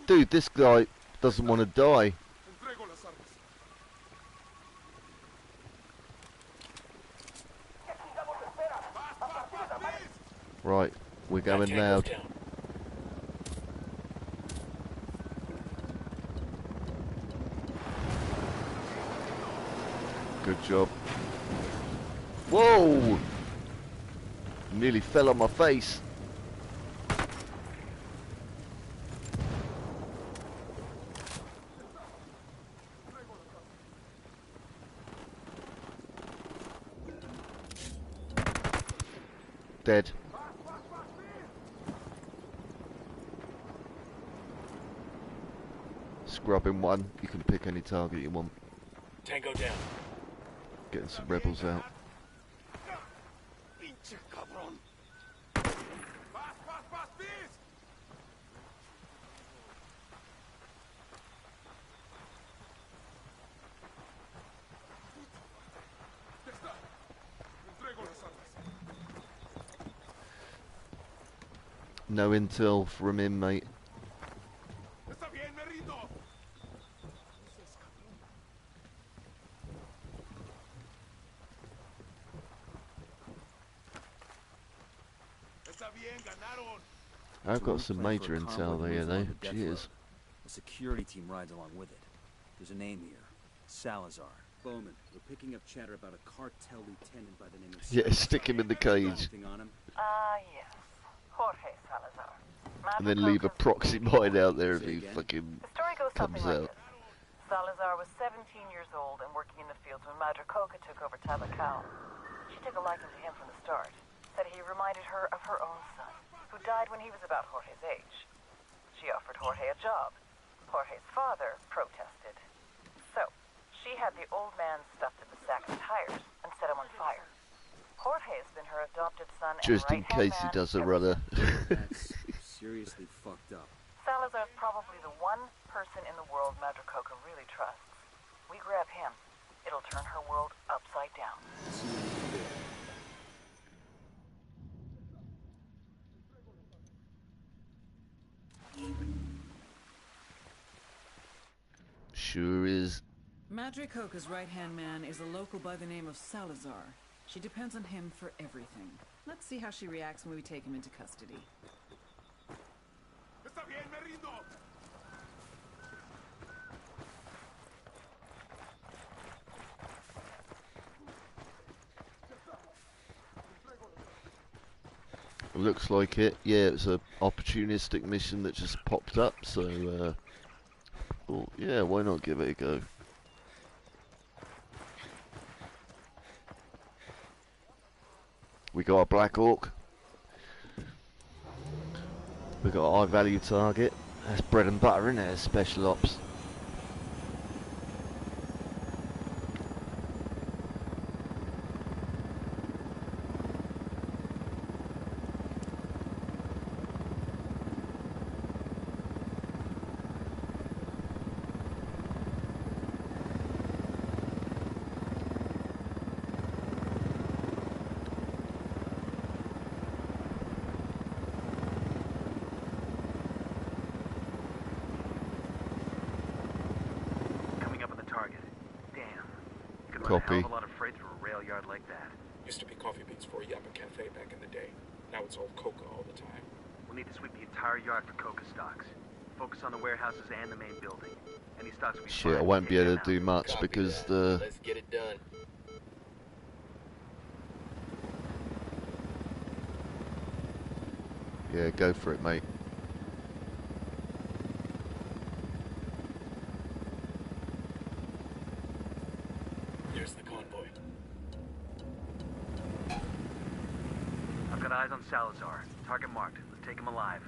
Dude, this guy doesn't want to die. Right, we're going loud. Good job. Whoa! Nearly fell on my face. Dead. Scrubbing 1. You can pick any target you want. Tango down. Getting some rebels out. No intel from him, mate. I've got some major intel there, though. Cheers. A security team rides along with it. There's a name here. Salazar. Bowman, we're picking up chatter about a cartel lieutenant by the name of Yeah, stick him in the cage. Yes. Jorge Salazar. And then leave a proxy mine out there if he fucking The story goes comes something out. like this. Salazar was 17 years old and working in the fields when Madre Coca took over Tabacao. She took a liking to him from the start. Said he reminded her of her own son, who died when he was about Jorge's age. She offered Jorge a job. Jorge's father protested. So, she had the old man stuffed in the sack of tires and set him on fire. Jorge has been her adopted son Just and in case he does a runner. That's seriously fucked up. Salazar's probably the one person in the world Madre Coca really trusts. We grab him, it'll turn her world upside down. See you there. sure is. Madre Coca's right-hand man is a local by the name of Salazar. She depends on him for everything. Let's see how she reacts when we take him into custody. Looks like it. Yeah, it's a opportunistic mission that just popped up, so well, yeah, why not give it a go? We got a Black Hawk. We got a high value target. That's bread and butter, isn't it? Special ops. Copy. A lot of freight through a rail yard like that. Used to be coffee beans for a Yappa Cafe back in the day. Now it's all coca all the time. We'll need to sweep the entire yard for coca stocks. Focus on the warehouses and the main building. Any stocks we Shit, I find, won't be able to take them do much Copy because that. the Let's get it done. yeah, go for it, mate. Here's the convoy. I've got eyes on Salazar. Target marked. Let's take him alive.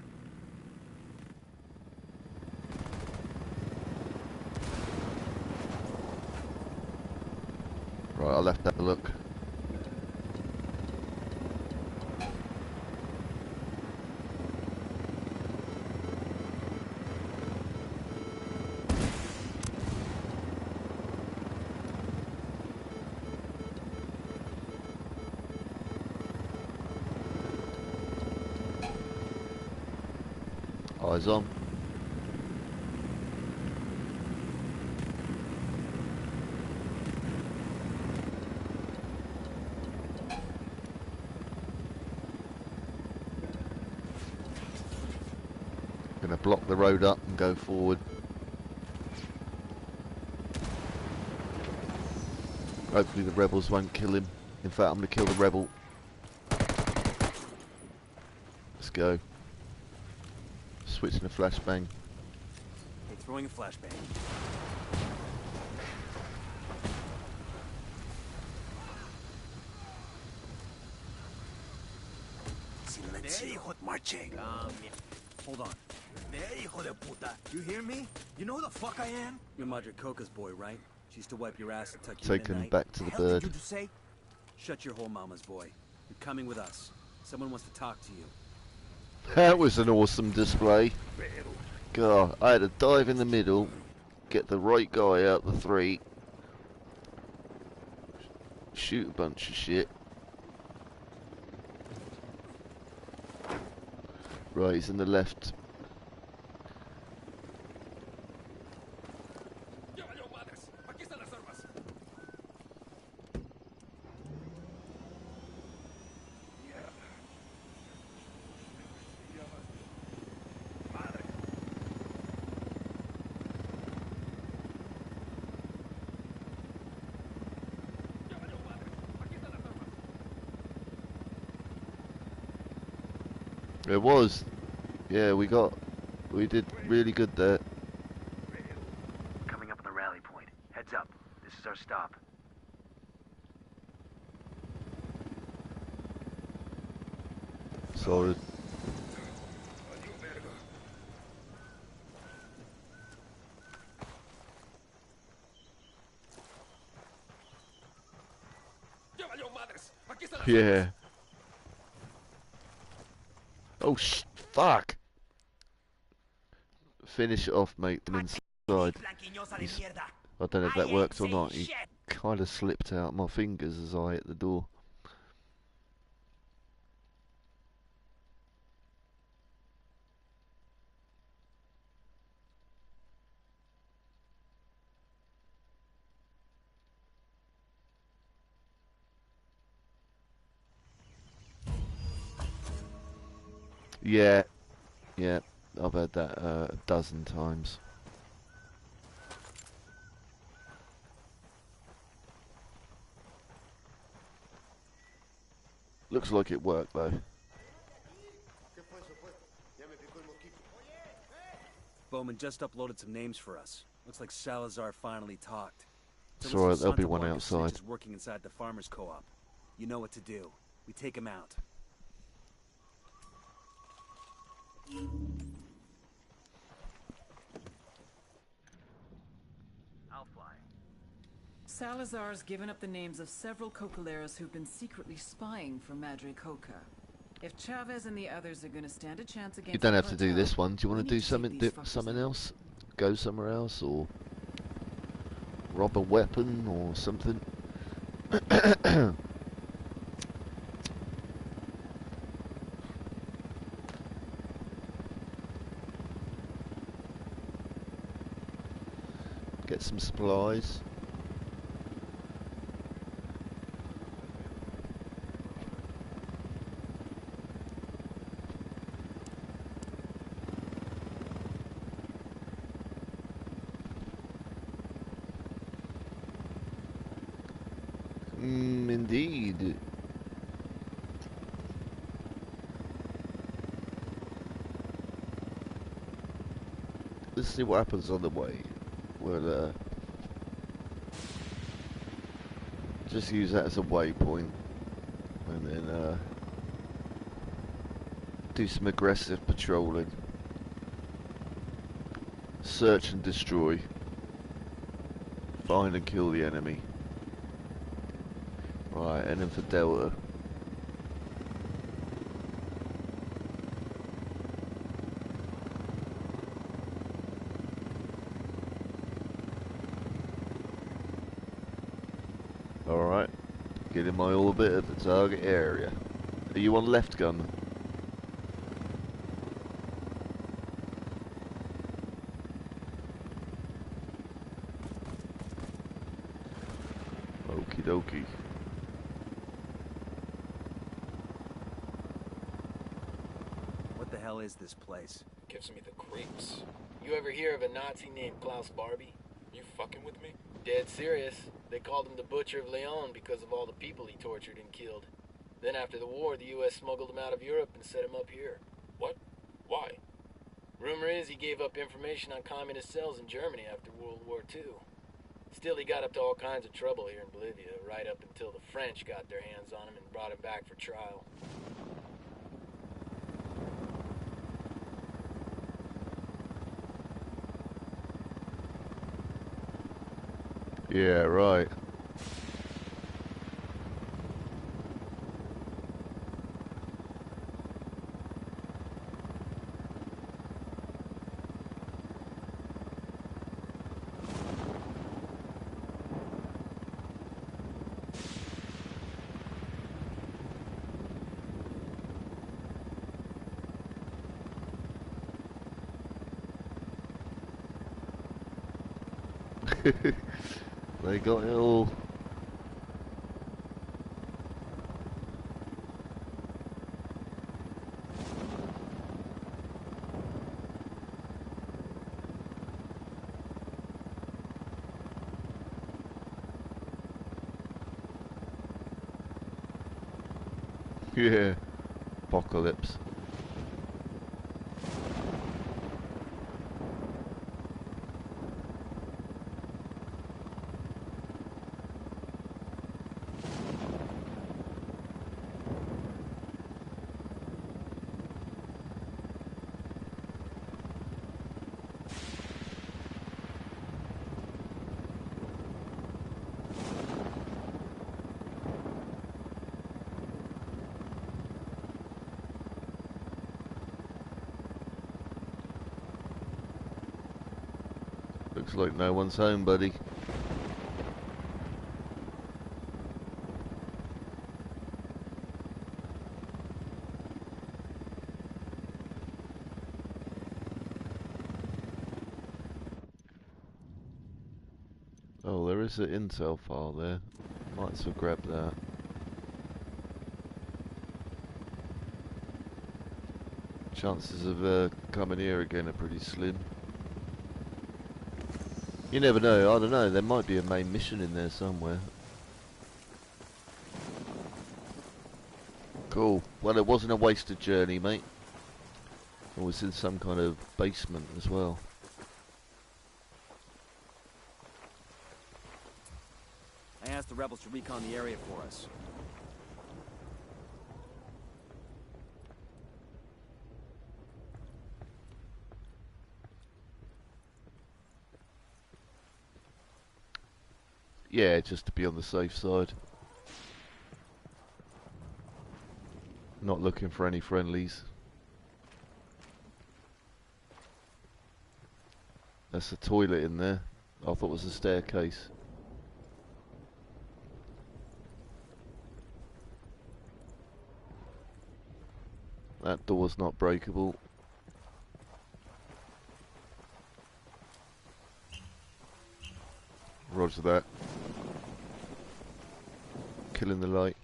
Right, I'll have to have a look. Eyes on. Gonna block the road up and go forward. Hopefully the rebels won't kill him. In fact, I'm gonna kill the rebel. Let's go. Switching to flashbang. Hey, throwing a flashbang. Marching. Hold on. Hijo de puta. You hear me? You know who the fuck I am? You're Madre Coca's boy, right? She used to wipe your ass and tuck you in Take at him night. back to the Hell did bird. you just say? Shut your hole, mama's boy. You're coming with us. Someone wants to talk to you. That was an awesome display. God, I had to dive in the middle, get the right guy out the three, shoot a bunch of shit. Right, he's in the left. It was. Yeah, we did really good there. Coming up on the rally point. Heads up. This is our stop. Solid. Yeah. Oh, fuck. Finish it off, mate. Them inside. I don't know if that worked or not. He kind of slipped out my fingers as I hit the door. Yeah, yeah, I've heard that a dozen times. Looks like it worked though. Bowman just uploaded some names for us. Looks like Salazar finally talked. It's Some alright, there'll be Santa one Blanca outside. snitches working inside the farmers' co-op. You know what to do. We take him out. I'll fly. Salazar's given up the names of several Cocaleros who've been secretly spying for Madre Coca. If Chavez and the others are gonna stand a chance against You don't the have to do cartel, this one. Do you we want to need do take something these fuckers something out. else? Go somewhere else, or rob a weapon or something? Get some supplies. Indeed. Let's see what happens on the way. We'll just use that as a waypoint, and then do some aggressive patrolling. Search and destroy. Find and kill the enemy. Right, and then for Delta. Alright, get in my orbit at the target area. Are you on left gun? Okie dokie. What the hell is this place? Gives me the creeps. You ever hear of a Nazi named Klaus Barbie? You fucking with me? Dead serious. They called him the Butcher of Leon because of all the people he tortured and killed. Then after the war, the U.S. smuggled him out of Europe and set him up here. What? Why? Rumor is he gave up information on communist cells in Germany after World War II. Still, he got up to all kinds of trouble here in Bolivia, right up until the French got their hands on him and brought him back for trial. Yeah, right. They got it all. Yeah, apocalypse. Looks like no one's home, buddy. Oh, there is an intel file there. Might as well grab that. Chances of coming here again are pretty slim. You never know, I don't know, there might be a main mission in there somewhere. Cool. Well, it wasn't a wasted journey, mate. It was in some kind of basement as well. I asked the rebels to recon the area for us. Yeah, just to be on the safe side. Not looking for any friendlies. That's a toilet in there. I thought it was a staircase. That door's not breakable. Roger that. Killing the light.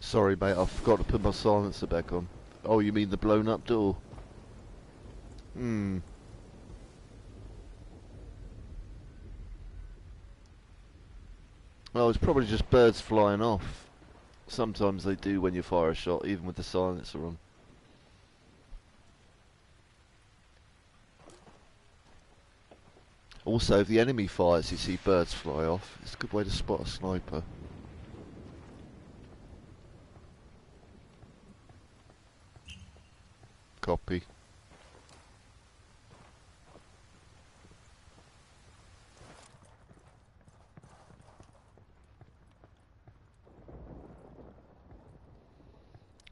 Sorry, mate, I forgot to put my silencer back on. Oh, you mean the blown up door? Well, it's probably just birds flying off. Sometimes they do when you fire a shot, even with the silencer on. Also, if the enemy fires, you see birds fly off. It's a good way to spot a sniper. Copy.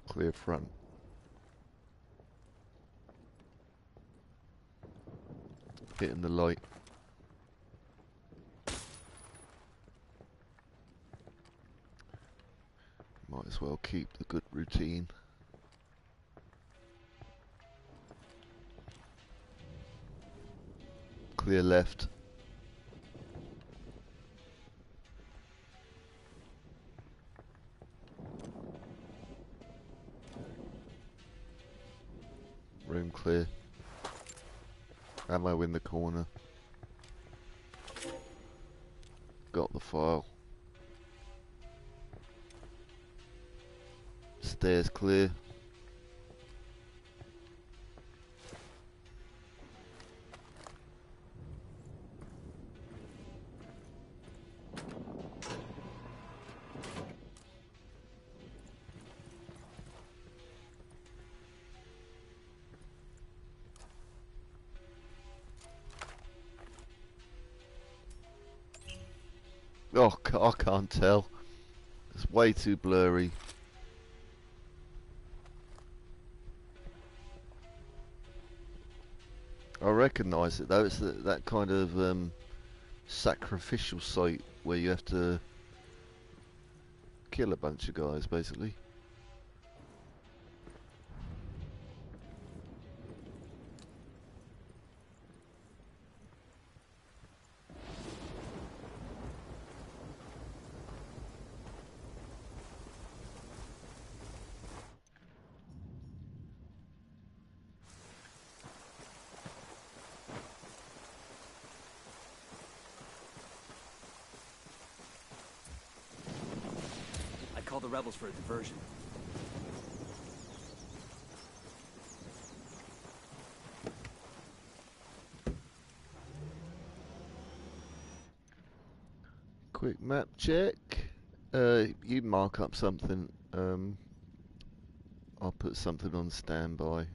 Clear front. Hitting the light. Might as well keep the good routine. Clear left. Room clear. Ammo in the corner. Got the file. Stairs clear. Oh, I can't tell. It's way too blurry. I recognise it though. It's that kind of sacrificial site where you have to kill a bunch of guys, basically. Call the rebels for a diversion. Quick map check. You mark up something. I'll put something on standby.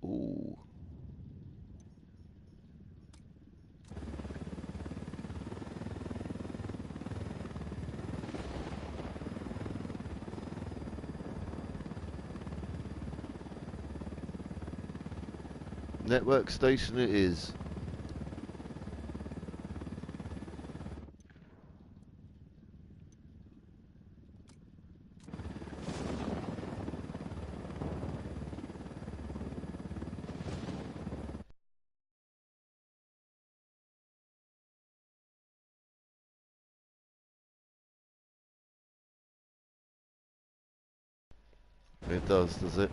Ooh. Network station it is. It does it?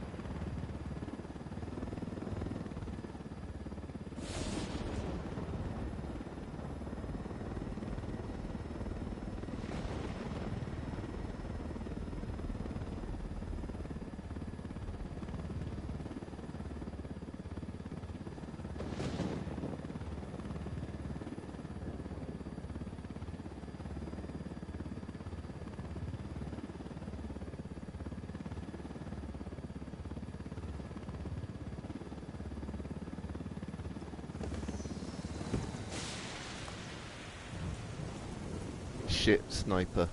Shit, sniper.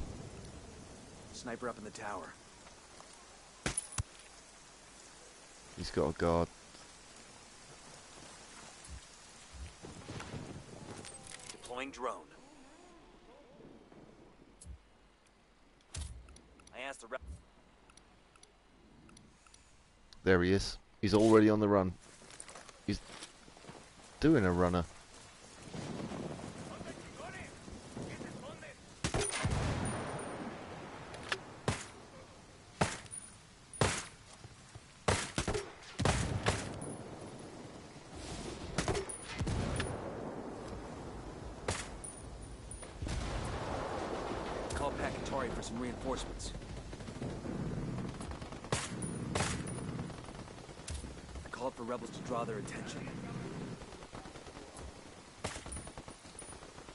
Sniper up in the tower. He's got a guard. Deploying drone. I asked the rep. There he is. He's already on the run. He's doing a runner. Call Pacatori for some reinforcements. I called for rebels to draw their attention.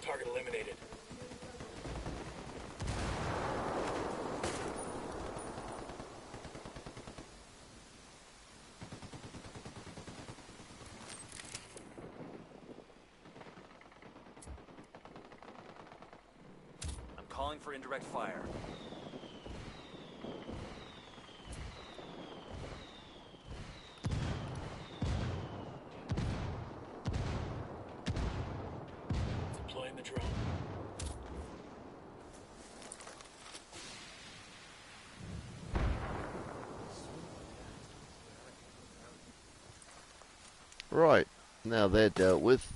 Target eliminated. I'm calling for indirect fire. Deploying the drone. Right, now they're dealt with.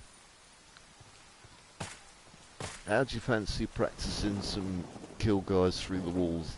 How do you fancy practicing some kill guys through the walls?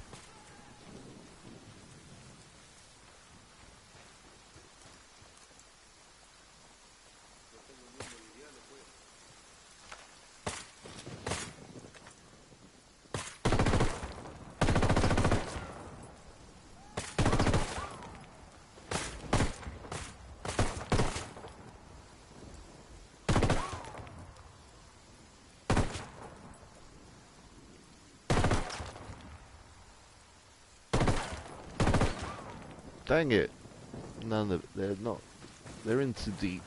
Dang it. None of they're not. They're in too deep.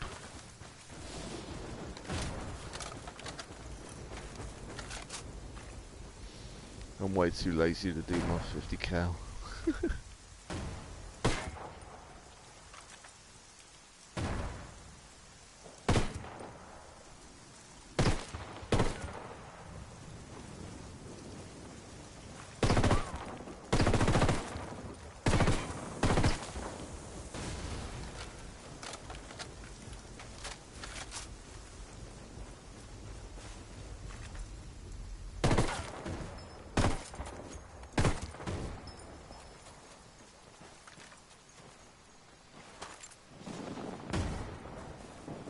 I'm way too lazy to do my 50 cal.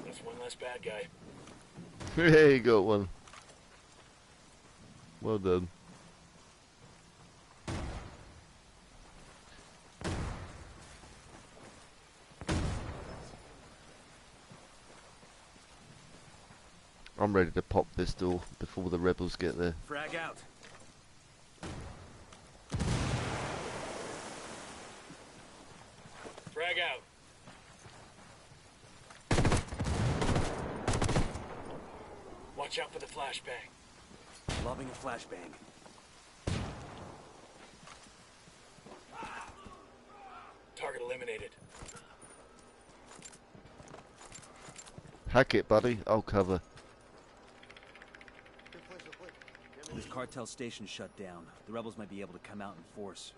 That's one less bad guy. Hey, you got one. Well done. I'm ready to pop this door before the rebels get there. Frag out. Frag out. Watch out for the flashbang. Lobbing a flashbang. Target eliminated. Hack it, buddy. I'll cover. This cartel station shut down. The rebels might be able to come out in force.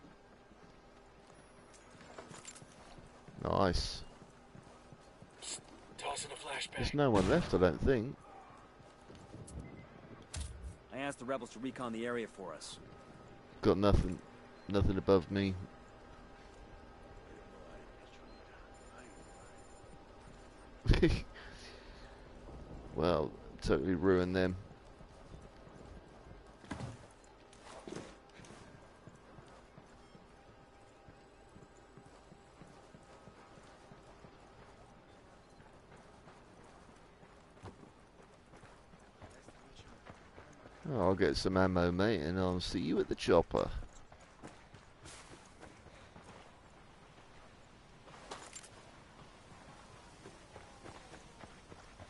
Nice. Tossing a flashbang. There's no one left, I don't think. I asked the rebels to recon the area for us. Got nothing above me. Well, totally ruined them. Oh, I'll get some ammo, mate, and I'll see you at the chopper.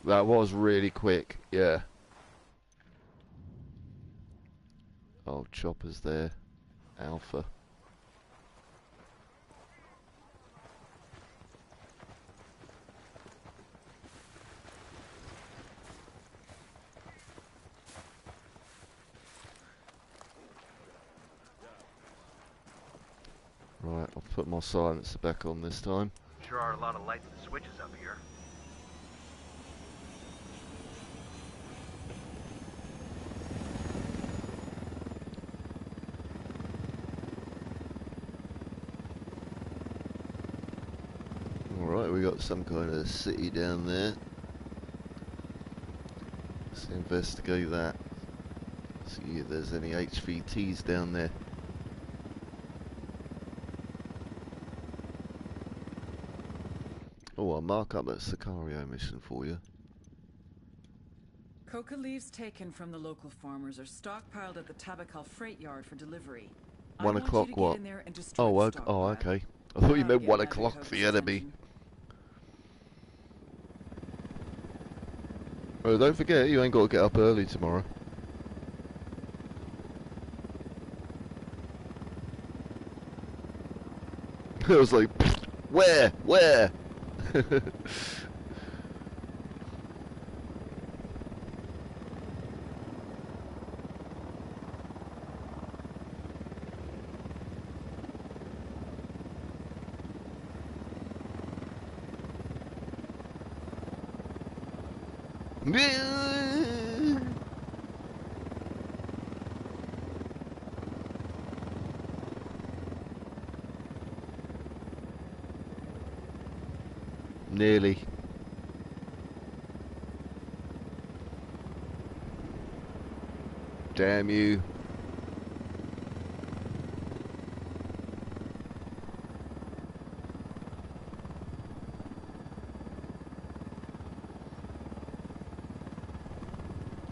That was really quick, yeah. Oh, chopper's there. Alpha. Right, I'll put my silencer back on this time. Sure are a lot of lights and switches up here. Alright, we got some kind of city down there. Let's investigate that. See if there's any HVTs down there. Oh, I'll mark up that Sicario mission for you. Coca leaves taken from the local farmers are stockpiled at the Tabakal freight yard for delivery. 1 o'clock what? Oh, okay. I thought you meant 1 o'clock for the enemy. Oh, don't forget, you ain't got to get up early tomorrow. I was like, where? Where? Nearly. Damn you.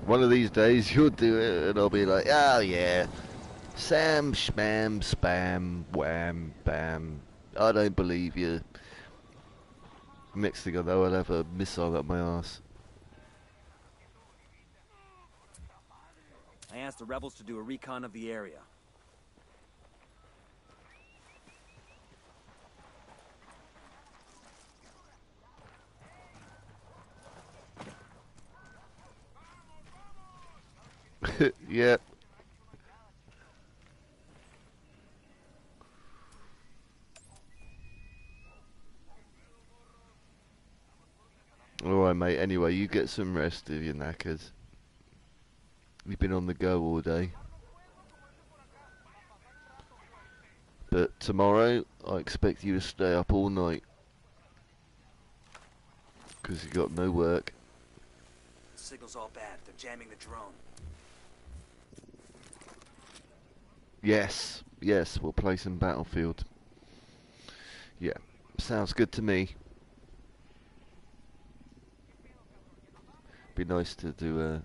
One of these days you'll do it and I'll be like, oh yeah, Sam, schmam, spam, wham, bam, I don't believe you. Next thing I know I'll have a missile up my ass. I asked the rebels to do a recon of the area. Yep. Alright mate, anyway, you get some rest if you're knackered. You've been on the go all day. But tomorrow, I expect you to stay up all night. Because you got no work. The signal's all bad. They're jamming the drone. Yes, yes, we'll play some Battlefield. Yeah, sounds good to me. Be nice to do a...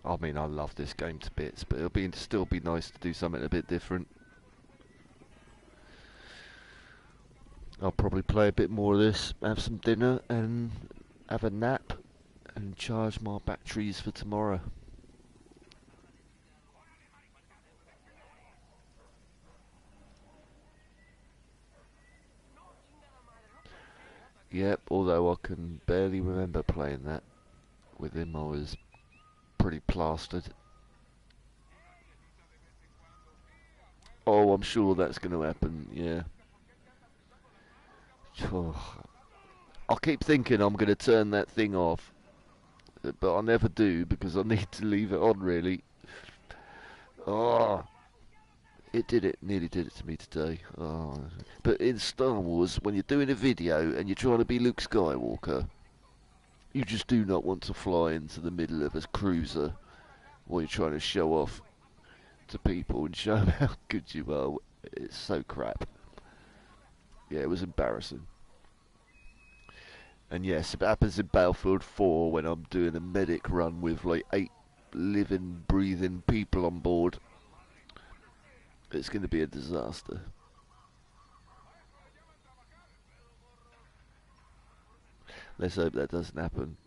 I mean, I love this game to bits, but it'll still be nice to do something a bit different. I'll probably play a bit more of this, have some dinner, and have a nap, and charge my batteries for tomorrow. Yep, although I can barely remember playing that. With him I was pretty plastered. Oh, I'm sure that's going to happen, yeah. I keep thinking I'm going to turn that thing off, but I never do because I need to leave it on, really. Oh, it nearly did it to me today. Oh. But in Star Wars, when you're doing a video and you're trying to be Luke Skywalker, You just do not want to fly into the middle of a cruiser while you're trying to show off to people and show them how good you are. It's so crap. Yeah, it was embarrassing. And yes, it happens in Battlefield 4 when I'm doing a medic run with like 8 living, breathing people on board. It's going to be a disaster. Let's hope that doesn't happen.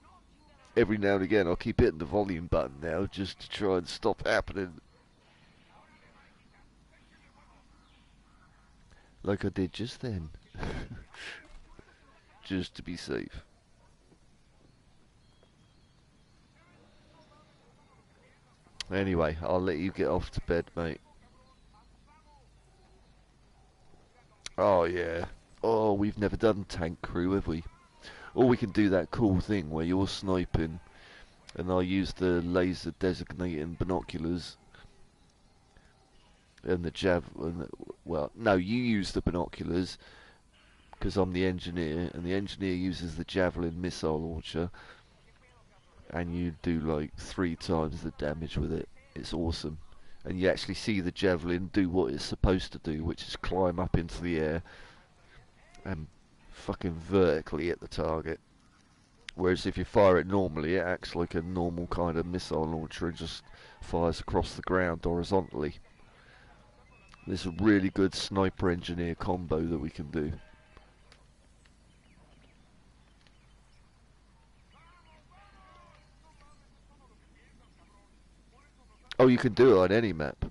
Every now and again I'll keep hitting the volume button now just to try and stop happening. Like I did just then. Just to be safe. Anyway, I'll let you get off to bed, mate. Oh yeah. Oh, we've never done tank crew, have we? Or we can do that cool thing where you're sniping and I use the laser designating binoculars and the javelin. Well, no, you use the binoculars because I'm the engineer, and the engineer uses the javelin missile launcher, and you do like 3 times the damage with it. It's awesome. And you actually see the javelin do what it's supposed to do, which is climb up into the air and fucking vertically hit the target. Whereas if you fire it normally, it acts like a normal kind of missile launcher and just fires across the ground horizontally. There's a really good sniper engineer combo that we can do. Oh, you can do it on any map.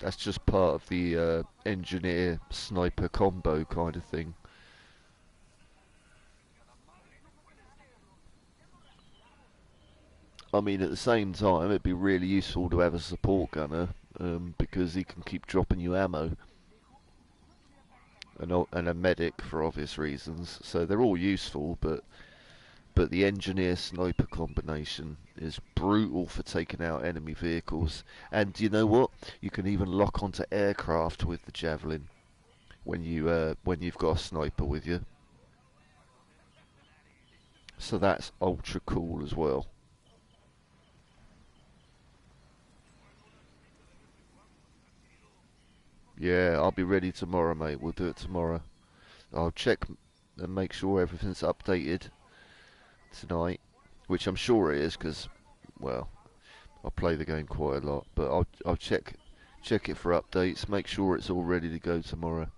That's just part of the engineer sniper combo kind of thing. I mean, at the same time, it'd be really useful to have a support gunner, because he can keep dropping you ammo. And a medic for obvious reasons. So they're all useful, but the engineer sniper combination is brutal for taking out enemy vehicles. And you know what? You can even lock onto aircraft with the javelin when you've got a sniper with you. So that's ultra cool as well. Yeah, I'll be ready tomorrow, mate. We'll do it tomorrow. I'll check and make sure everything's updated tonight, which I'm sure it is, because, well, I play the game quite a lot. But I'll check it for updates. Make sure it's all ready to go tomorrow.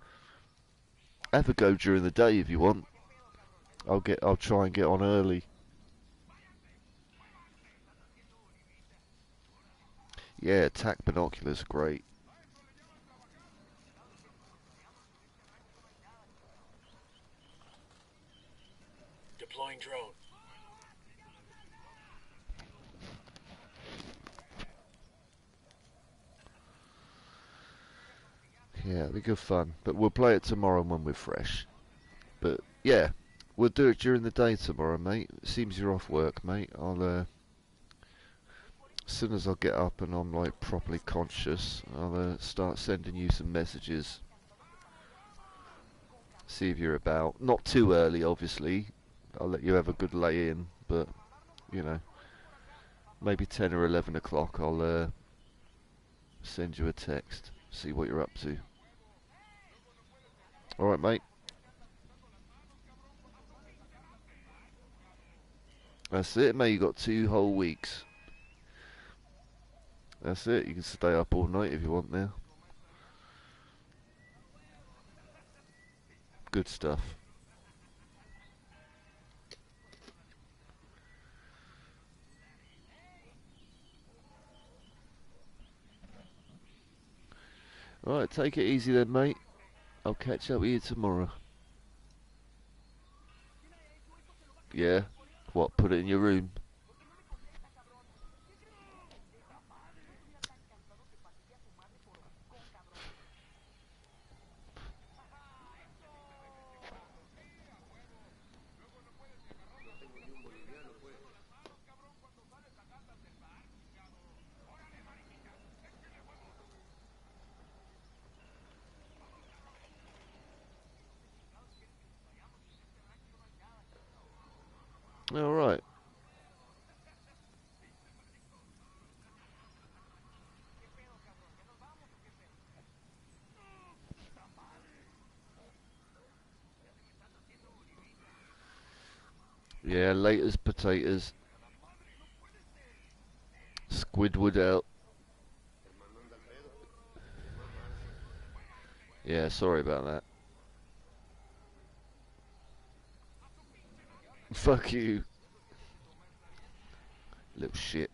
Have a go during the day if you want. I'll try and get on early. Yeah, attack binoculars are great. Deploying drone. Yeah, it'll be good fun. But we'll play it tomorrow when we're fresh. But yeah, we'll do it during the day tomorrow, mate. It seems you're off work, mate. As soon as I get up and I'm like properly conscious, I'll start sending you some messages. See if you're about. Not too early, obviously. I'll let you have a good lay in, but you know, maybe 10 or 11 o'clock. I'll send you a text. See what you're up to. All right, mate. That's it, mate. You got 2 whole weeks. That's it. You can stay up all night if you want now. Good stuff. Alright, take it easy then, mate. I'll catch up with you tomorrow. Yeah? What, put it in your room? Alright. Yeah, laters, potatoes. Squidward out. Yeah, sorry about that. Fuck you. Little shit.